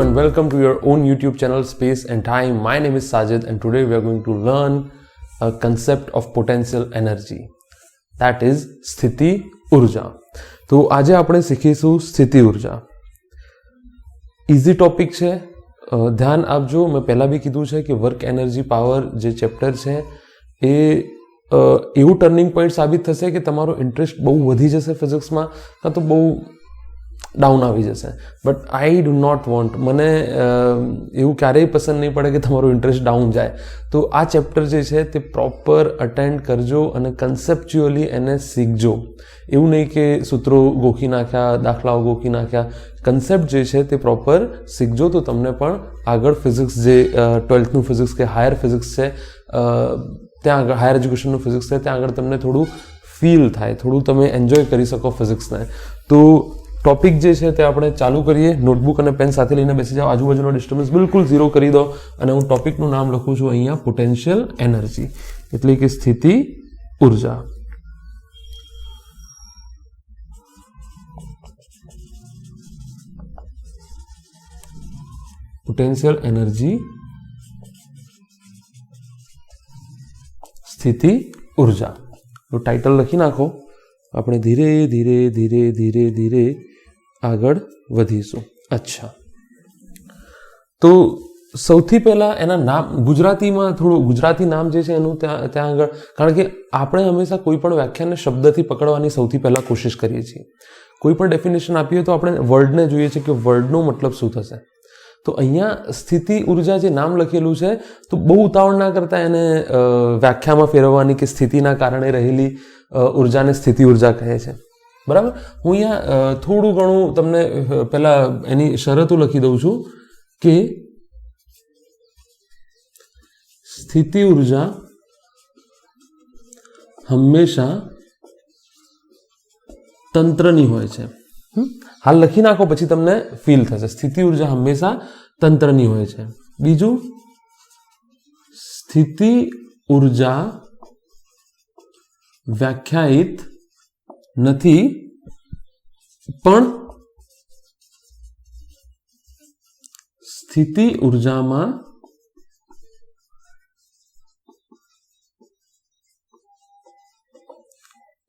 and welcome to your own YouTube channel Space and Time. My name is Sajid and today we are going to learn a concept of potential energy, that is સ્થિતિ ઉર્જા. તો આજે આપણે શીખીશું સ્થિતિ ઉર્જા. Easy topic છે, ધ્યાન આપજો. મેં પહેલાં બી કીધું છે કે વર્ક એનર્જી પાવર જે ચેપ્ટર છે એ એવું ટર્નિંગ પોઈન્ટ સાબિત થશે કે તમારો ઇન્ટરેસ્ટ બહુ વધી જશે ફિઝિક્સમાં, કાં તો બહુ ડાઉન આવી જશે. But I do not want, મને એવું ક્યારેય પસંદ નહીં પડે કે તમારો ઇન્ટરેસ્ટ ડાઉન જાય. તો આ ચેપ્ટર જે છે તે પ્રોપર અટેન્ડ કરજો અને કન્સેપ્ચ્યુઅલી એને શીખજો. એવું નહીં કે સૂત્રો ગોખી નાખ્યા, દાખલાઓ ગોખી નાખ્યા. કન્સેપ્ટ જે છે તે પ્રોપર શીખજો તો તમને પણ આગળ ફિઝિક્સ જે 12થનું ફિઝિક્સ કે હાયર ફિઝિક્સ છે, ત્યાં આગળ હાયર એજ્યુકેશનનું ફિઝિક્સ છે, ત્યાં આગળ તમને થોડું ફીલ થાય, થોડું તમે એન્જોય કરી શકો ફિઝિક્સને. તો ટોપિક જે છે તે આપણે ચાલુ કરીએ. નોટબુક અને પેન સાથે લઈને બેસી જાઓ, આજુબાજુનો ડિસ્ટર્બન્સ બિલકુલ ઝીરો કરી દો અને હું ટોપિકનું નામ લખું છું અહીંયા પોટેન્શિયલ એનર્જી, એટલે કે સ્થિતિ ઉર્જા. પોટેન્શિયલ એનર્જી, સ્થિતિ ઉર્જા. તો ટાઇટલ લખી નાખો. આપણે ધીરે ધીરે ધીરે ધીરે ધીરે આગળ વધીશું. અચ્છા, તો સૌથી પહેલાં એના નામ ગુજરાતીમાં થોડું ગુજરાતી નામ જે છે એનું ત્યાં આગળ, કારણ કે આપણે હંમેશા કોઈ પણ વ્યાખ્યાને શબ્દથી પકડવાની સૌથી પહેલાં કોશિશ કરીએ છીએ. કોઈ પણ ડેફિનેશન આપીએ તો આપણે વર્ડને જોઈએ છીએ કે વર્ડનો મતલબ શું થશે. તો અહીંયા સ્થિતિ ઉર્જા જે નામ લખેલું છે, તો બહુ ઉતાવળ ના કરતા એને વ્યાખ્યામાં ફેરવવાની કે સ્થિતિના કારણે રહેલી ઉર્જાને સ્થિતિ ઉર્જા કહે છે. બરાબર. હું અહીંયા થોડું ઘણું તમને પહેલાં એની શરતો લખી દઉં છું કે સ્થિતિ ઉર્જા હંમેશા તંત્રની હોય છે. હાલ લખી નાખો, પછી તમને ફીલ થશે. સ્થિતિ ઉર્જા હંમેશા તંત્રની હોય છે. બીજું, સ્થિતિ ઉર્જા વ્યાખ્યાયિત નથી, પણ સ્થિતિ ઉર્જામાં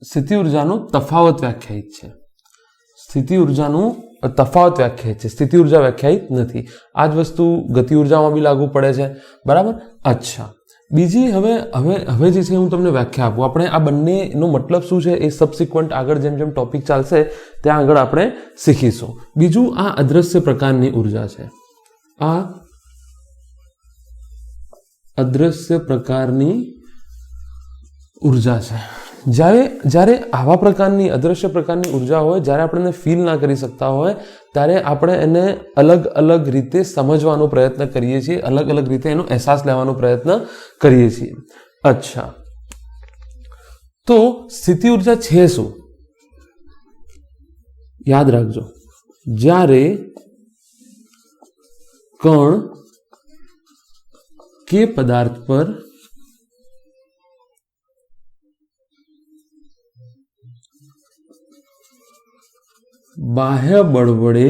સ્થિતિ ઉર્જાનું તફાવત વ્યાખ્યાયિત છે. સ્થિતિ ઉર્જાનું તફાવત વ્યાખ્યાયિત છે, સ્થિતિ ઉર્જા વ્યાખ્યાયિત નથી. આ જ વસ્તુ ગતિ ઉર્જામાં બી લાગુ પડે છે. બરાબર. અચ્છા, બીજી હવે જે છે હું તમને વ્યાખ્યા આપું. આપણે આ બંનેનો મતલબ શું છે એ સબસિક્વન્ટ આગળ જેમ જેમ ટોપિક ચાલશે ત્યાં આગળ આપણે શીખીશું. બીજું, આ અદ્રશ્ય પ્રકારની ઉર્જા છે. આ અદ્રશ્ય પ્રકારની ઉર્જા છે. જ્યારે આવા પ્રકારની અદ્રશ્ય પ્રકારની ઉર્જા હોય, જ્યારે આપણે એને ફીલ ના કરી શકતા હોય, ત્યારે આપણે એને અલગ અલગ રીતે સમજવાનો પ્રયત્ન કરીએ છીએ, અલગ અલગ રીતે એનો અહેસાસ લેવાનો પ્રયત્ન કરીએ છીએ. અચ્છા, તો સ્થિતિ ઉર્જા છે શું? યાદ રાખજો, જ્યારે કણ કે પદાર્થ પર બાહ્ય બળ વડે,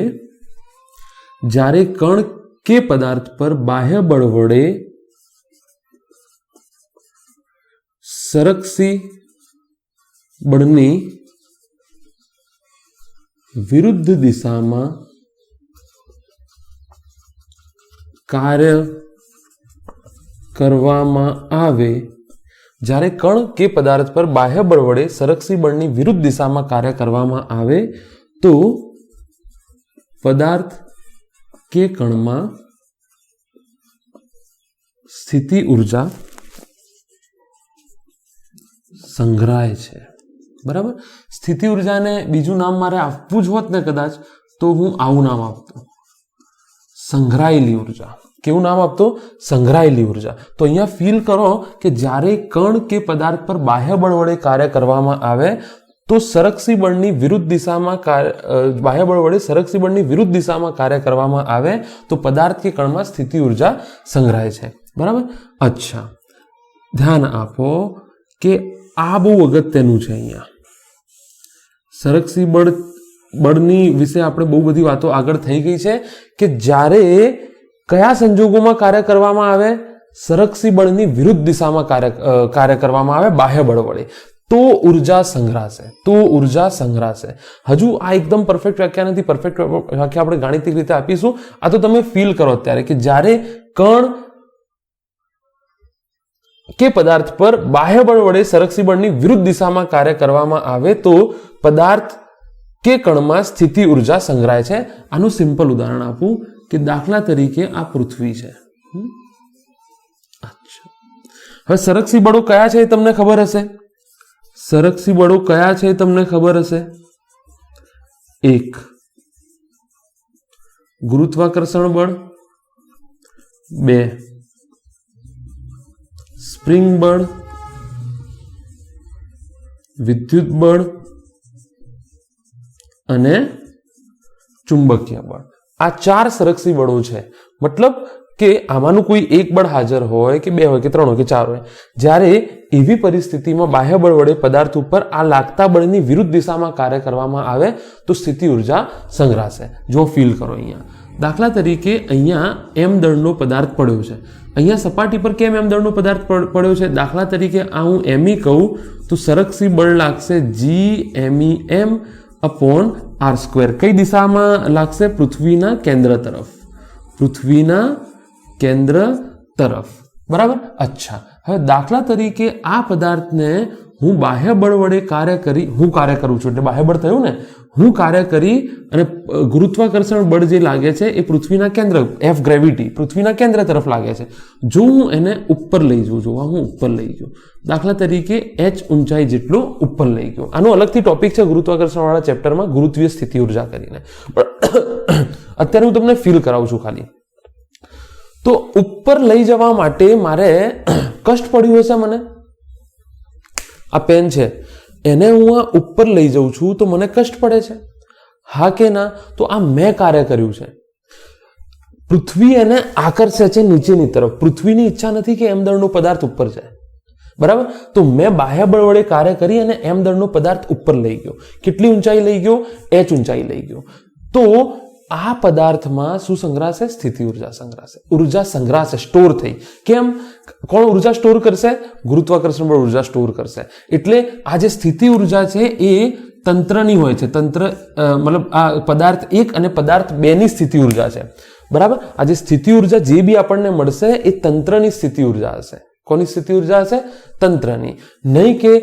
જ્યારે કણ કે પદાર્થ પર બાહ્ય બળ વડે સરકસી બળની વિરુદ્ધ દિશામાં કાર્ય કરવામાં આવે, જ્યારે કણ કે પદાર્થ પર બાહ્ય બળ વડે સરકસી બળની વિરુદ્ધ દિશામાં કાર્ય કરવામાં આવે તો પદાર્થ કે કણમાં સ્થિતિ ઉર્જા સંગ્રહાય છે. બરાબર. સ્થિતિ ઉર્જાને બીજું નામ મારે આપવું જ હોત ને કદાચ, તો હું આવું નામ આપતો, સંગ્રહાયેલી ઉર્જા. કેવું નામ આપતો? સંગ્રહાયેલી ઉર્જા. તો અહીંયા ફીલ કરો કે જ્યારે કણ કે પદાર્થ પર બાહ્ય બળ વડે કાર્ય કરવામાં આવે તો સરકસી બળની વિરુદ્ધ દિશામાં બાહ્ય બળ વડે સરકસી બળની વિરુદ્ધ દિશામાં કાર્ય કરવામાં આવે તો પદાર્થ કે કણમાં સ્થિતિ ઉર્જા સંગ્રહાય છે. બરાબર. અચ્છા, ધ્યાન આપો કે આ બહુ અગત્યનું છે. અહીંયા સરકસી બળ બળની વિશે આપણે બહુ બધી વાતો આગળ થઈ ગઈ છે કે જ્યારે કયા સંજોગોમાં કાર્ય કરવામાં આવે, સંરક્ષી બળની વિરુદ્ધ દિશામાં કાર્ય કરવામાં આવે બાહ્ય બળ વડે, તો ઉર્જા સંગ્રહાશે, તો ઉર્જા સંગ્રહાશે. હજુ આ એકદમ પરફેક્ટ વ્યાખ્યા નથી. પરફેક્ટ વ્યાખ્યા આપણે ગાણિતિક રીતે આપીશું. આ તો તમે ફીલ કરો અત્યારે કે જ્યારે કણ કે પદાર્થ પર બાહ્ય બળ વડે સંરક્ષી બળની વિરુદ્ધ દિશામાં કાર્ય કરવામાં આવે તો પદાર્થ કે કણમાં સ્થિતિ ઉર્જા સંગ્રહાય છે. આનું સિમ્પલ ઉદાહરણ આપું કે દાખલા તરીકે આ પૃથ્વી છે. હવે સંરક્ષી બળો કયા છે એ તમને ખબર હશે. સંરક્ષી બળો કયા છે એ તમને ખબર હશે. 1 ગુરુત્વાકર્ષણ બળ, 2 સ્પ્રિંગ બળ, વિદ્યુત બળ અને ચુંબકીય બળ. આ 4 સંરક્ષી બળો છે. મતલબ કે આમાંનું કોઈ એક બળ હાજર હોય કે 2 હોય કે 3 હોય કે 4 હોય. જ્યારે એવી પરિસ્થિતિમાં બાહ્ય બળ વડે પદાર્થ ઉપર આ લાગતા બળની વિરુદ્ધ દિશામાં કાર્ય કરવામાં આવે તો સ્થિતિ ઉર્જા સંગ્રહાશે. જો ફીલ કરો અહીંયા દાખલા તરીકે અહીંયા m દળનો પદાર્થ પડ્યો છે. અહીંયા સપાટી પર કેમ m દળનો પદાર્થ પડ્યો છે? દાખલા તરીકે આ હું me કહું તો સંરક્ષી બળ લાગશે Gmem અપોન r². કઈ દિશામાં લાગશે? પૃથ્વીના કેન્દ્ર તરફ. પૃથ્વીના કેન્દ્ર તરફ. બરાબર. અચ્છા, હવે દાખલા તરીકે આ પદાર્થને હું બાહ્ય બળ વડે કાર્ય કરું છું, એટલે બાહ્ય બળ થયું ને, હું કાર્ય કરી અને ગુરુત્વાકર્ષણ બળ જે લાગે છે એ પૃથ્વીના કેન્દ્ર, F ગ્રેવિટી પૃથ્વીના કેન્દ્ર તરફ લાગે છે. જો હું એને ઉપર લઈ જાઉં, જોવા હું ઉપર લઈ ગયો, દાખલા તરીકે h ઊંચાઈ જેટલો ઉપર લઈ ગયો. આનો અલગથી ટોપિક છે ગુરુત્વાકર્ષણ વાળા ચેપ્ટરમાં, ગુરુત્વીય સ્થિતિ ઉર્જા કરીને. અત્યારે હું તમને ફીલ કરાવું છું ખાલી. તો ઉપર લઈ જવા માટે મારે કષ્ટ પડ્યું હશે. મને આ પેન છે એને હું આ ઉપર લઈ જાઉં છું તો મને કષ્ટ પડે છે, હા કે ના? તો આ મેં કાર્ય કર્યું છે. પૃથ્વી એને આકર્ષે છે નીચેની તરફ. પૃથ્વીની ઈચ્છા નથી કે m દળનો પદાર્થ ઉપર જાય. બરાબર. તો મેં બાહ્ય બળ વડે કાર્ય કરી અને m દળનો પદાર્થ ઉપર લઈ ગયો. કેટલી ઊંચાઈ લઈ ગયો? h ઊંચાઈ લઈ ગયો. તો આ પદાર્થમાં શું સંગ્રહાશે? સ્થિતિ ઉર્જા સંગ્રહાશે. ઉર્જા સંગ્રહાશે, સ્ટોર થઈ. કેમ? કોણ ઉર્જા સ્ટોર કરશે? ગુરુત્વાકર્ષણ બળ ઉર્જા સ્ટોર કરશે. એટલે આ જે સ્થિતિ ઉર્જા છે એ તંત્રની હોય છે. તંત્ર મતલબ આ પદાર્થ 1 અને પદાર્થ 2 ની સ્થિતિ ઉર્જા છે. બરાબર. આ જે સ્થિતિ ઉર્જા જે બી આપણને મળશે એ તંત્રની સ્થિતિ ઉર્જા હશે. કોની સ્થિતિ ઉર્જા હશે? તંત્રની. નહીં કે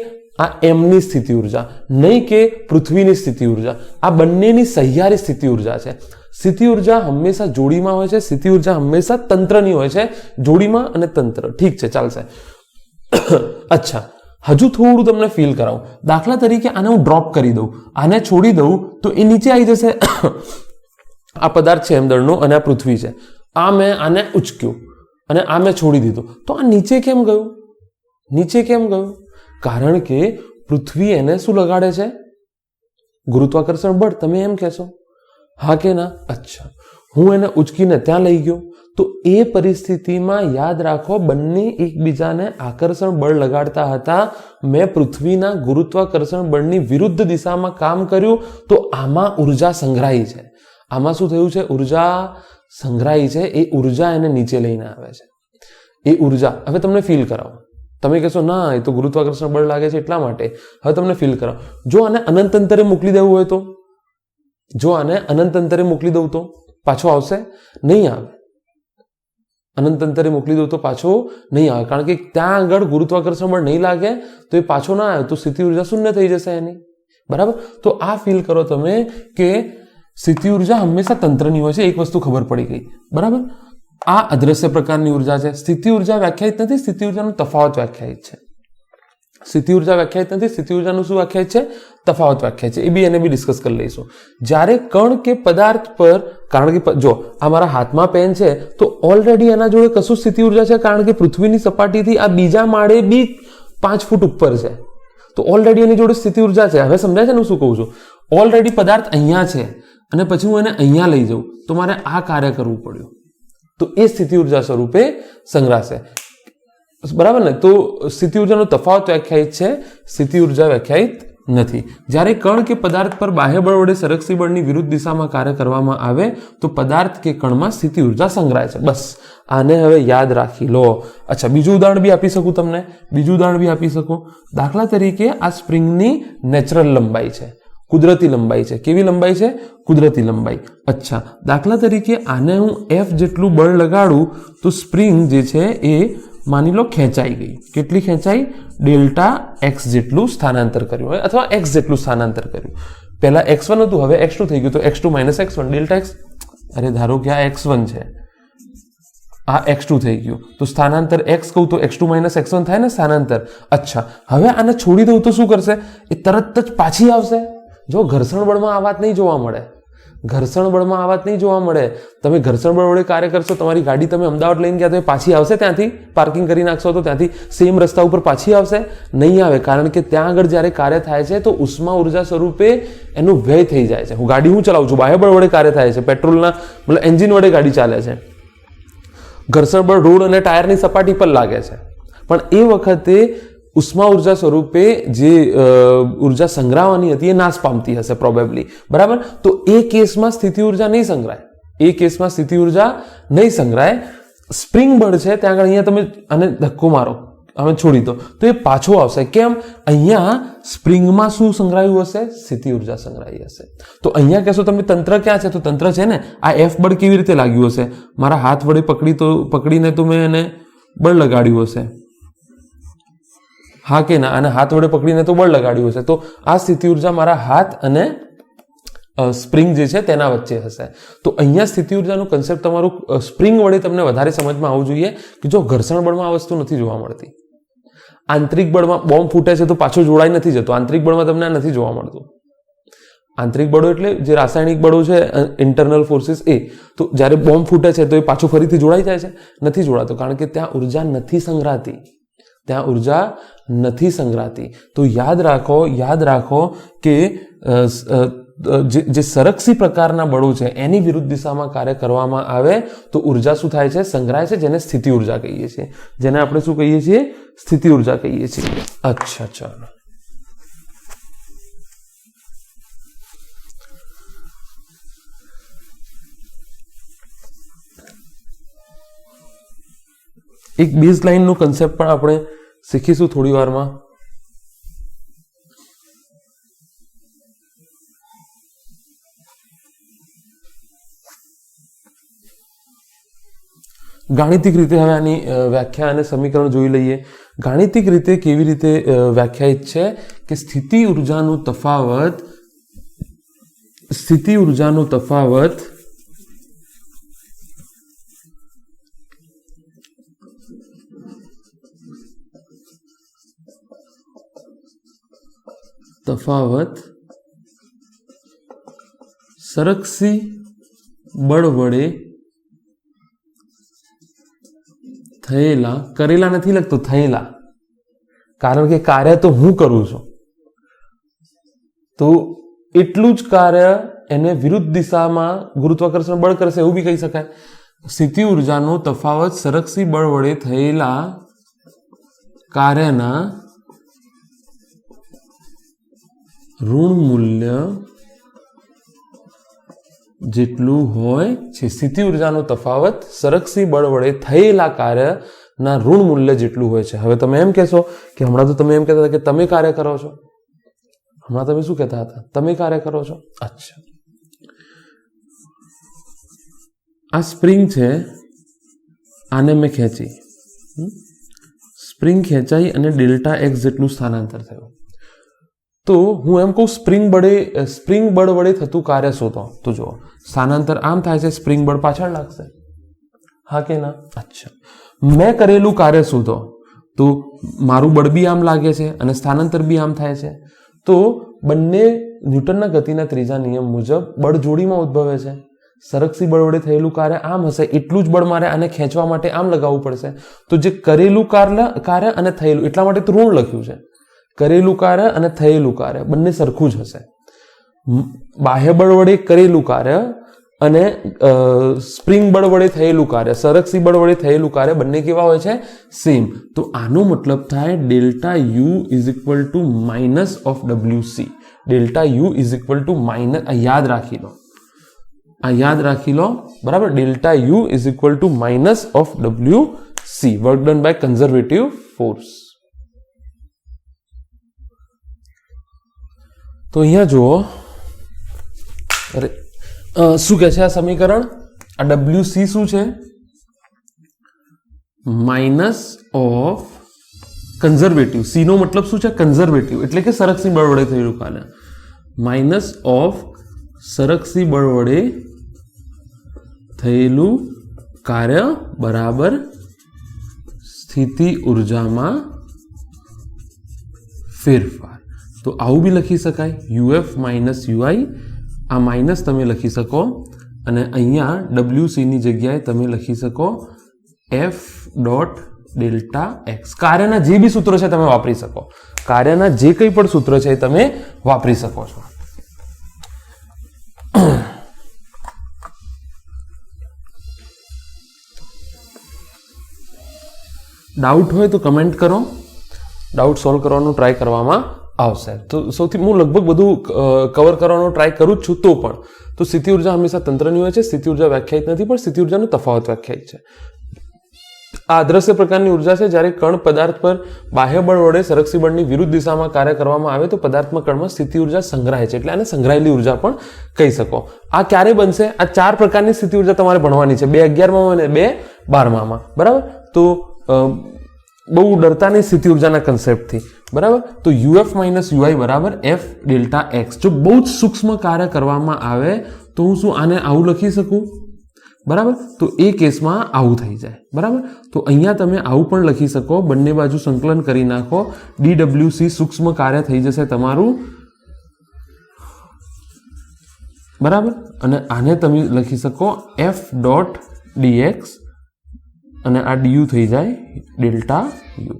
આ એમની સ્થિતિ ઉર્જા, નહીં કે પૃથ્વીની સ્થિતિ ઉર્જા. આ બંનેની સહિયારી સ્થિતિ ઉર્જા છે. સ્થિતિ ઉર્જા હંમેશા જોડીમાં હોય છે. સ્થિતિ ઉર્જા હંમેશા તંત્રની હોય છે, જોડીમાં અને તંત્ર. ઠીક છે, ચાલશે. અચ્છા, હજુ થોડું તમને ફીલ કરાવું. દાખલા તરીકે આને હું ડ્રોપ કરી દઉં, આને છોડી દઉં તો એ નીચે આવી જશે. આ પદાર્થ છે m દળનો અને આ પૃથ્વી છે. આ મેં આને ઉચક્યું અને આ મેં છોડી દીધું તો આ નીચે કેમ ગયું? નીચે કેમ ગયું? કારણ કે પૃથ્વી એને શું લગાડે છે? ગુરુત્વાકર્ષણ બળ. તમે એમ કહેશો, હા કે ના? અચ્છા, હું એને ઉચકીને ત્યાં લઈ ગયો તો એ પરિસ્થિતિમાં યાદ રાખો બંને એકબીજાને આકર્ષણ બળ લગાડતા હતા. મેં પૃથ્વીના ગુરુત્વાકર્ષણ બળની વિરુદ્ધ દિશામાં કામ કર્યું તો આમાં ઉર્જા સંગ્રહાઈ છે. આમાં શું થયું છે? ઉર્જા સંગ્રહાઈ છે. એ ઉર્જા એને નીચે લઈને આવે છે. એ ઉર્જા હવે તમને ફીલ કરાવો. તમે કહેશો ના, એ તો ગુરુત્વાકર્ષણ બળ લાગે છે એટલા માટે. હવે તમને ફીલ કરાવો. જો આને અનંત અંતરે મોકલી દેવું હોય તો, જો આને અનંત અંતરે મોકલી દઉં તો પાછો આવશે? નહીં આવે. અનંત અંતરે મોકલી દઉં તો પાછો નહીં આવે, કારણ કે ત્યાં આગળ ગુરુત્વાકર્ષણ બળ નહીં લાગે તો એ પાછો ના આવે તો સ્થિતિ ઉર્જા શૂન્ય થઈ જશે એની. બરાબર. તો આ ફીલ કરો તમે કે સ્થિતિ ઉર્જા હંમેશા તંત્રની હોય છે. એક વસ્તુ ખબર પડી ગઈ. બરાબર. આ અદ્રશ્ય પ્રકારની ઉર્જા છે. સ્થિતિ ઉર્જા વ્યાખ્યાયિત નથી, સ્થિતિ ઉર્જાનો તફાવત વ્યાખ્યાયિત છે. સ્થિતિ ઉર્જા વ્યાખ્યાયિત નથી, સ્થિતિ ઉર્જાનું શું વ્યાખ્યાયિત છે? તફાવત વ્યાખ્યાયિત છે. એ બી એને બી ડિસ્કસ કરી લઈશું. જ્યારે કણ કે પદાર્થ પર, કારણ કે જો આ મારા હાથમાં પેન છે તો ઓલરેડી એના જોડે કશું સ્થિતિ ઉર્જા છે, કારણ કે પૃથ્વીની સપાટીથી આ બીજા માળે બી 5 ફૂટ ઉપર છે તો ઓલરેડી એની જોડે સ્થિતિ ઉર્જા છે. હવે સમજાય છે ને હું શું કહું છું? ઓલરેડી પદાર્થ અહીંયા છે અને પછી હું એને અહીંયા લઈ જાઉં તો મારે આ કાર્ય કરવું પડ્યું તો એ સ્થિતિ ઉર્જા સ્વરૂપે સંગ્રહાશે. બરાબર ને? તો સ્થિતિ ઉર્જાનો તફાવત વ્યાખ્યાયિત છે, સ્થિતિ ઉર્જા વ્યાખ્યાયિત નથી. જ્યારે કણ કે પદાર્થ પર બાહ્ય બળ વડે સરકસી બળની વિરુદ્ધ દિશામાં કાર્ય કરવામાં આવે તો પદાર્થ કે કણમાં સ્થિતિ ઉર્જા સંગ્રહાય છે. બસ આને હવે યાદ રાખી લો. અચ્છા, બીજું ઉદાહરણ બી આપી શકું તમને, દાખલા તરીકે આ સ્પ્રિંગની નેચરલ લંબાઈ છે, કુદરતી લંબાઈ છે. કેવી લંબાઈ છે? કુદરતી લંબાઈ. અચ્છા, દાખલા તરીકે આને હું F જેટલું બળ લગાડું તો સ્પ્રિંગ જે છે એ માની લો ખેંચાઈ ગઈ. કેટલી ખેંચાઈ? ડેલ્ટા એક્સ જેટલું સ્થાનાંતર કર્યું હોય અથવા એક્સ જેટલું સ્થાનાંતર કર્યું. પહેલા x1 હતું, હવે x2 થઈ ગયું, તો x2 - x1 ડેલ્ટા એક્સ. અરે ધારો કે આ x1 છે, આ x2 થઈ ગયું, તો સ્થાનાંતર x કહું તો x2 - x1 થાય ને સ્થાનાંતર. અચ્છા, હવે આને છોડી દઉં તો શું કરશે? એ તરત જ પાછી આવશે. જો ઘર્ષણ બળમાં આ વાત નહીં જોવા મળે, તમે ઘર્ષણ બળ વડે કાર્ય કરશો, તમારી ગાડી તમે અમદાવાદ લઈને ગયા તો એ પાછી આવશે, ત્યાંથી પાર્કિંગ કરી નાખશો તો ત્યાંથી સેમ રસ્તા ઉપર પાછી આવશે? નહીં આવે, કારણ કે ત્યાં આગળ જ્યારે કાર્ય થાય છે તો ઉષ્મા ઉર્જા સ્વરૂપે એનો વ્યય થઈ જાય છે. ગાડી હું ચલાવું છું, બાહ્ય બળ વડે કાર્ય થાય છે, પેટ્રોલના મતલબ એન્જિન વડે ગાડી ચાલે છે. ઘર્ષણ બળ રોડ અને ટાયરની સપાટી પર લાગે છે, પણ એ વખતે ઉષ્મા ઉર્જા સ્વરૂપે જે ઉર્જા સંગ્રહવાની હતી એ નાશ પામતી હશે પ્રોબેબલી, બરાબર? તો એ કેસમાં સ્થિતિ ઉર્જા નહીં સંગ્રહાય. સ્પ્રિંગ બળ છે ત્યાં આગળ, અહીંયા તમે આને ધક્કો મારો, હવે છોડી દો તો એ પાછો આવશે. કેમ? અહીંયા સ્પ્રિંગમાં શું સંગ્રહાયું હશે? સ્થિતિ ઉર્જા સંગ્રહાઈ હશે. તો અહીંયા કહેશો તમે તંત્ર ક્યાં છે? તો તંત્ર છે ને, આ F બળ કેવી રીતે લાગ્યું હશે? મારા હાથ વડે પકડીને તો મેં એને બળ લગાડ્યું હશે, હા કે ના? અને હાથ વડે પકડીને તો બળ લગાડ્યું હશે. તો આ સ્થિતિ ઉર્જા મારા હાથ અને સ્પ્રિંગ જે છે તેના વચ્ચે હશે. તો અહીંયા સ્થિતિ ઉર્જાનું કન્સેપ્ટ તમારું સ્પ્રિંગ વડે તમને વધારે સમજમાં આવવું જોઈએ કે જો ઘર્ષણ બળમાં આ વસ્તુ નથી જોવા મળતી. આંતરિક બળમાં બોમ્બ ફૂટે છે તો પાછો જોડાઈ નથી જતો, આંતરિક બળમાં તમને આ નથી જોવા મળતું. આંતરિક બળો એટલે જે રાસાયણિક બળો છે, ઇન્ટરનલ ફોર્સિસ, એ તો જ્યારે બોમ્બ ફૂટે છે તો એ પાછું ફરીથી જોડાઈ જાય છે? નથી જોડાતો, કારણ કે ત્યાં ઉર્જા નથી સંગ્રહાતી. તો યાદ રાખો કે જે સરકસી પ્રકારના બળો છે એની વિરુદ્ધ દિશામાં કાર્ય કરવામાં આવે તો ઉર્જા શું થાય છે? સંગ્રહાય છે, જેને સ્થિતિ ઉર્જા કહીએ છીએ. જેને આપણે શું કહીએ છીએ? સ્થિતિ ઉર્જા કહીએ છીએ. અચ્છા, ચાલો. એક બેઝ લાઇનનો કન્સેપ્ટ પણ આપણે શીખીશું થોડી વારમાં. ગાણિતિક રીતે હવે આની વ્યાખ્યા અને સમીકરણ જોઈ લઈએ. ગાણિતિક રીતે કેવી રીતે વ્યાખ્યાયિત છે કે સ્થિતિ ઉર્જાનો તફાવત સરકસી બળ વડે થયેલા, કરેલા નથી લખતો, થયેલા, કારણ કે કાર્ય તો હું કરું છું, તો એટલું જ કાર્ય એને વિરુદ્ધ દિશામાં ગુરુત્વાકર્ષણ બળ કરશે, એવું બી કહી શકાય. સ્થિતિ ઉર્જાનો તફાવત સરકસી બળ વડે થયેલા કાર્યના ઋણ મૂલ્ય જેટલું હોય છે. સ્થિતિ ઉર્જાનો તફાવત સરકસી બળ વડે થયેલા કાર્યના ઋણ મૂલ્ય જેટલું હોય છે. હવે તમે એમ કહેશો કે હમણાં તો તમે એમ કહેતા હતા કે તમે કાર્ય કરો છો. હમણાં તમે શું કહેતા હતા? તમે કાર્ય કરો છો. અચ્છા, આ સ્પ્રિંગ છે, આને મેં ખેંચી, સ્પ્રિંગ ખેંચાઈ અને ડેલ્ટા એક્સ જેટલું સ્થાનાંતર થયું. તો હું એમ કહું સ્પ્રિંગ બળ વડે થતું કાર્ય શોધો. તો જુઓ, સ્થાનાંતર આમ થાય છે, સ્પ્રિંગ બળ પાછળ લાગશે, હા કે ના? અચ્છા, મેં કરેલું કાર્ય શોધો. તો મારું બળ બી આમ લાગે છે અને સ્થાનાંતર બી આમ થાય છે. તો બંને ન્યૂટનના ગતિના ત્રીજા નિયમ મુજબ બળ જોડીમાં ઉદ્ભવે છે. સરકસી બળ વડે થયેલું કાર્ય આમ હશે, એટલું જ બળ મારે આને ખેંચવા માટે આમ લગાવવું પડશે. તો જે કરેલું કાર્ય અને થયેલું, એટલા માટે તો ઋણ લખ્યું છે. કરેલું કાર્ય અને થયેલું કાર્ય બંને સરખું જ હશે. બાહ્ય બળ વડે કરેલું કાર્ય અને સ્પ્રિંગ બળ વડે થયેલું કાર્ય, સરકસી બળ વડે થયેલું કાર્ય બંને કેવા હોય છે? સેમ. તો આનો મતલબ થાય delta you is equal to minus of WC. Delta you is equal to minus, આ યાદ રાખી લો, આ યાદ રાખી લો, બરાબર. Delta you is equal to minus of WC, work done by conservative force. તો અહીંયા જુઓ, અરે શું કહે છે આ સમીકરણ? આ WC શું છે? Minus of conservative. સી નો મતલબ શું છે? કન્ઝર્વેટિવ, એટલે કે સરકસી બળ વડે થયેલું કાર્ય. માઇનસ ઓફ સરકસી બળ વડે થયેલું કાર્ય બરાબર સ્થિતિ ઉર્જામાં ફેરફાર. તો આવું બી લખી શકાય, UF માઇનસ UI. આ માઇનસ તમે લખી શકો અને અહીંયા WC ની જગ્યાએ તમે લખી શકો F ડોટ ડેલ્ટા એક્સ. કાર્યના જે બી સૂત્રો છે તમે વાપરી શકો, કાર્યના જે કંઈ પણ સૂત્ર છે એ તમે વાપરી શકો છો. ડાઉટ હોય તો કમેન્ટ કરો, ડાઉટ સોલ્વ કરવાનો ટ્રાય કરવામાં આવશે. તો સૌથી હું લગભગ બધું કવર કરવાનો ટ્રાય કરું જ છું. તો પણ તો સ્થિતિ ઉર્જા હંમેશા તંત્રની હોય છે. સ્થિતિ ઉર્જા વ્યાખ્યાયિત નથી, પણ સ્થિતિ ઉર્જાનો તફાવત વ્યાખ્યાયિત છે. આ અદ્રશ્ય પ્રકારની ઉર્જા છે. જ્યારે કણ પદાર્થ પર બાહ્ય બળ વડે સરકસી બળની વિરુદ્ધ દિશામાં કાર્ય કરવામાં આવે તો પદાર્થમાં કણમાં સ્થિતિ ઉર્જા સંગ્રહાય છે, એટલે આને સંગ્રહાયેલી ઉર્જા પણ કહી શકો. આ ક્યારે બનશે? આ 4 પ્રકારની સ્થિતિ ઉર્જા તમારે ભણવાની છે, 211માં અને 212માં, બરાબર. તો બહુ ડરતા નહીં સ્થિતિ ઉર્જાના કન્સેપ્ટથી, બરાબર. તો UF માઇનસ UI બરાબર F ડેલ્ટા એક્સ. જો બહુ જ સૂક્ષ્મ કાર્ય કરવામાં આવે તો હું શું આને આવું લખી શકું? બરાબર. તો એ કેસમાં આવું થઈ જાય, બરાબર. તો અહીંયા તમે આવું પણ લખી શકો, બંને બાજુ સંકલન કરી નાખો, DWC સૂક્ષ્મ કાર્ય થઈ જશે તમારું, બરાબર. અને આને તમે લખી શકો F ડોટ DX અને આ DU થઈ જાય ડેલ્ટા યુ.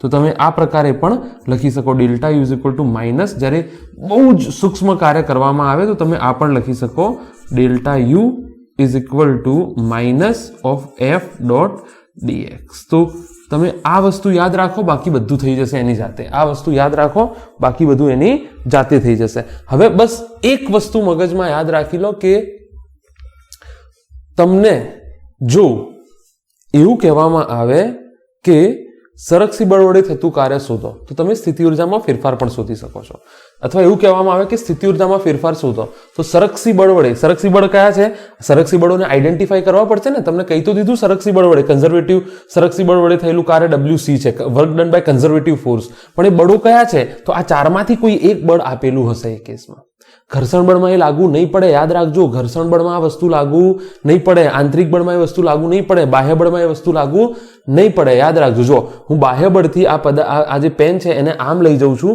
તો તમે આ પ્રકારે પણ લખી શકો, delta you is equal to minus, જ્યારે બહુ જ સૂક્ષ્મ કાર્ય કરવામાં આવે તો તમે આ પણ લખી શકો, delta you is equal to minus of F dot DX. તો તમે આ વસ્તુ યાદ રાખો, બાકી બધું થઈ જશે એની જાતે. આ વસ્તુ યાદ રાખો, બાકી બધું એની જાતે થઈ જશે. હવે બસ એક વસ્તુ મગજમાં યાદ રાખી લો કે તમને જો એવું કહેવામાં આવે કે સરકસી બળ વડે થતું કાર્ય શોધો તો તમે સ્થિતિ ઉર્જામાં ફેરફાર પણ શોધી શકો છો. અથવા એવું કહેવામાં આવે કે સ્થિતિ ઉર્જામાં ફેરફાર શોધો તો સરકસી બળ વડે, સરકસી બળ કયા છે? સરકસી બળોને આઈડેન્ટિફાઈ કરવા પડશે ને. તમને કહી તો દીધું સરકસી બળ વડે, કન્ઝર્વેટિવ સરકસી બળ વડે થયેલું કાર્ય WC છે, work done by conservative force. પણ એ બળો કયા છે? તો આ 4માંથી કોઈ એક બળ આપેલું હશે એ કેસમાં. ઘર્ષણ બળમાં એ લાગુ નહીં પડે, યાદ રાખજો. ઘર્ષણ બળમાં આ વસ્તુ લાગુ નહીં પડે, આંતરિક બળમાં એ વસ્તુ લાગુ નહીં પડે, બાહ્ય બળમાં એ વસ્તુ લાગુ નહીં પડે, યાદ રાખજો. જો હું બાહ્ય બળથી આ જે પેન છે એને આમ લઈ જઉં છું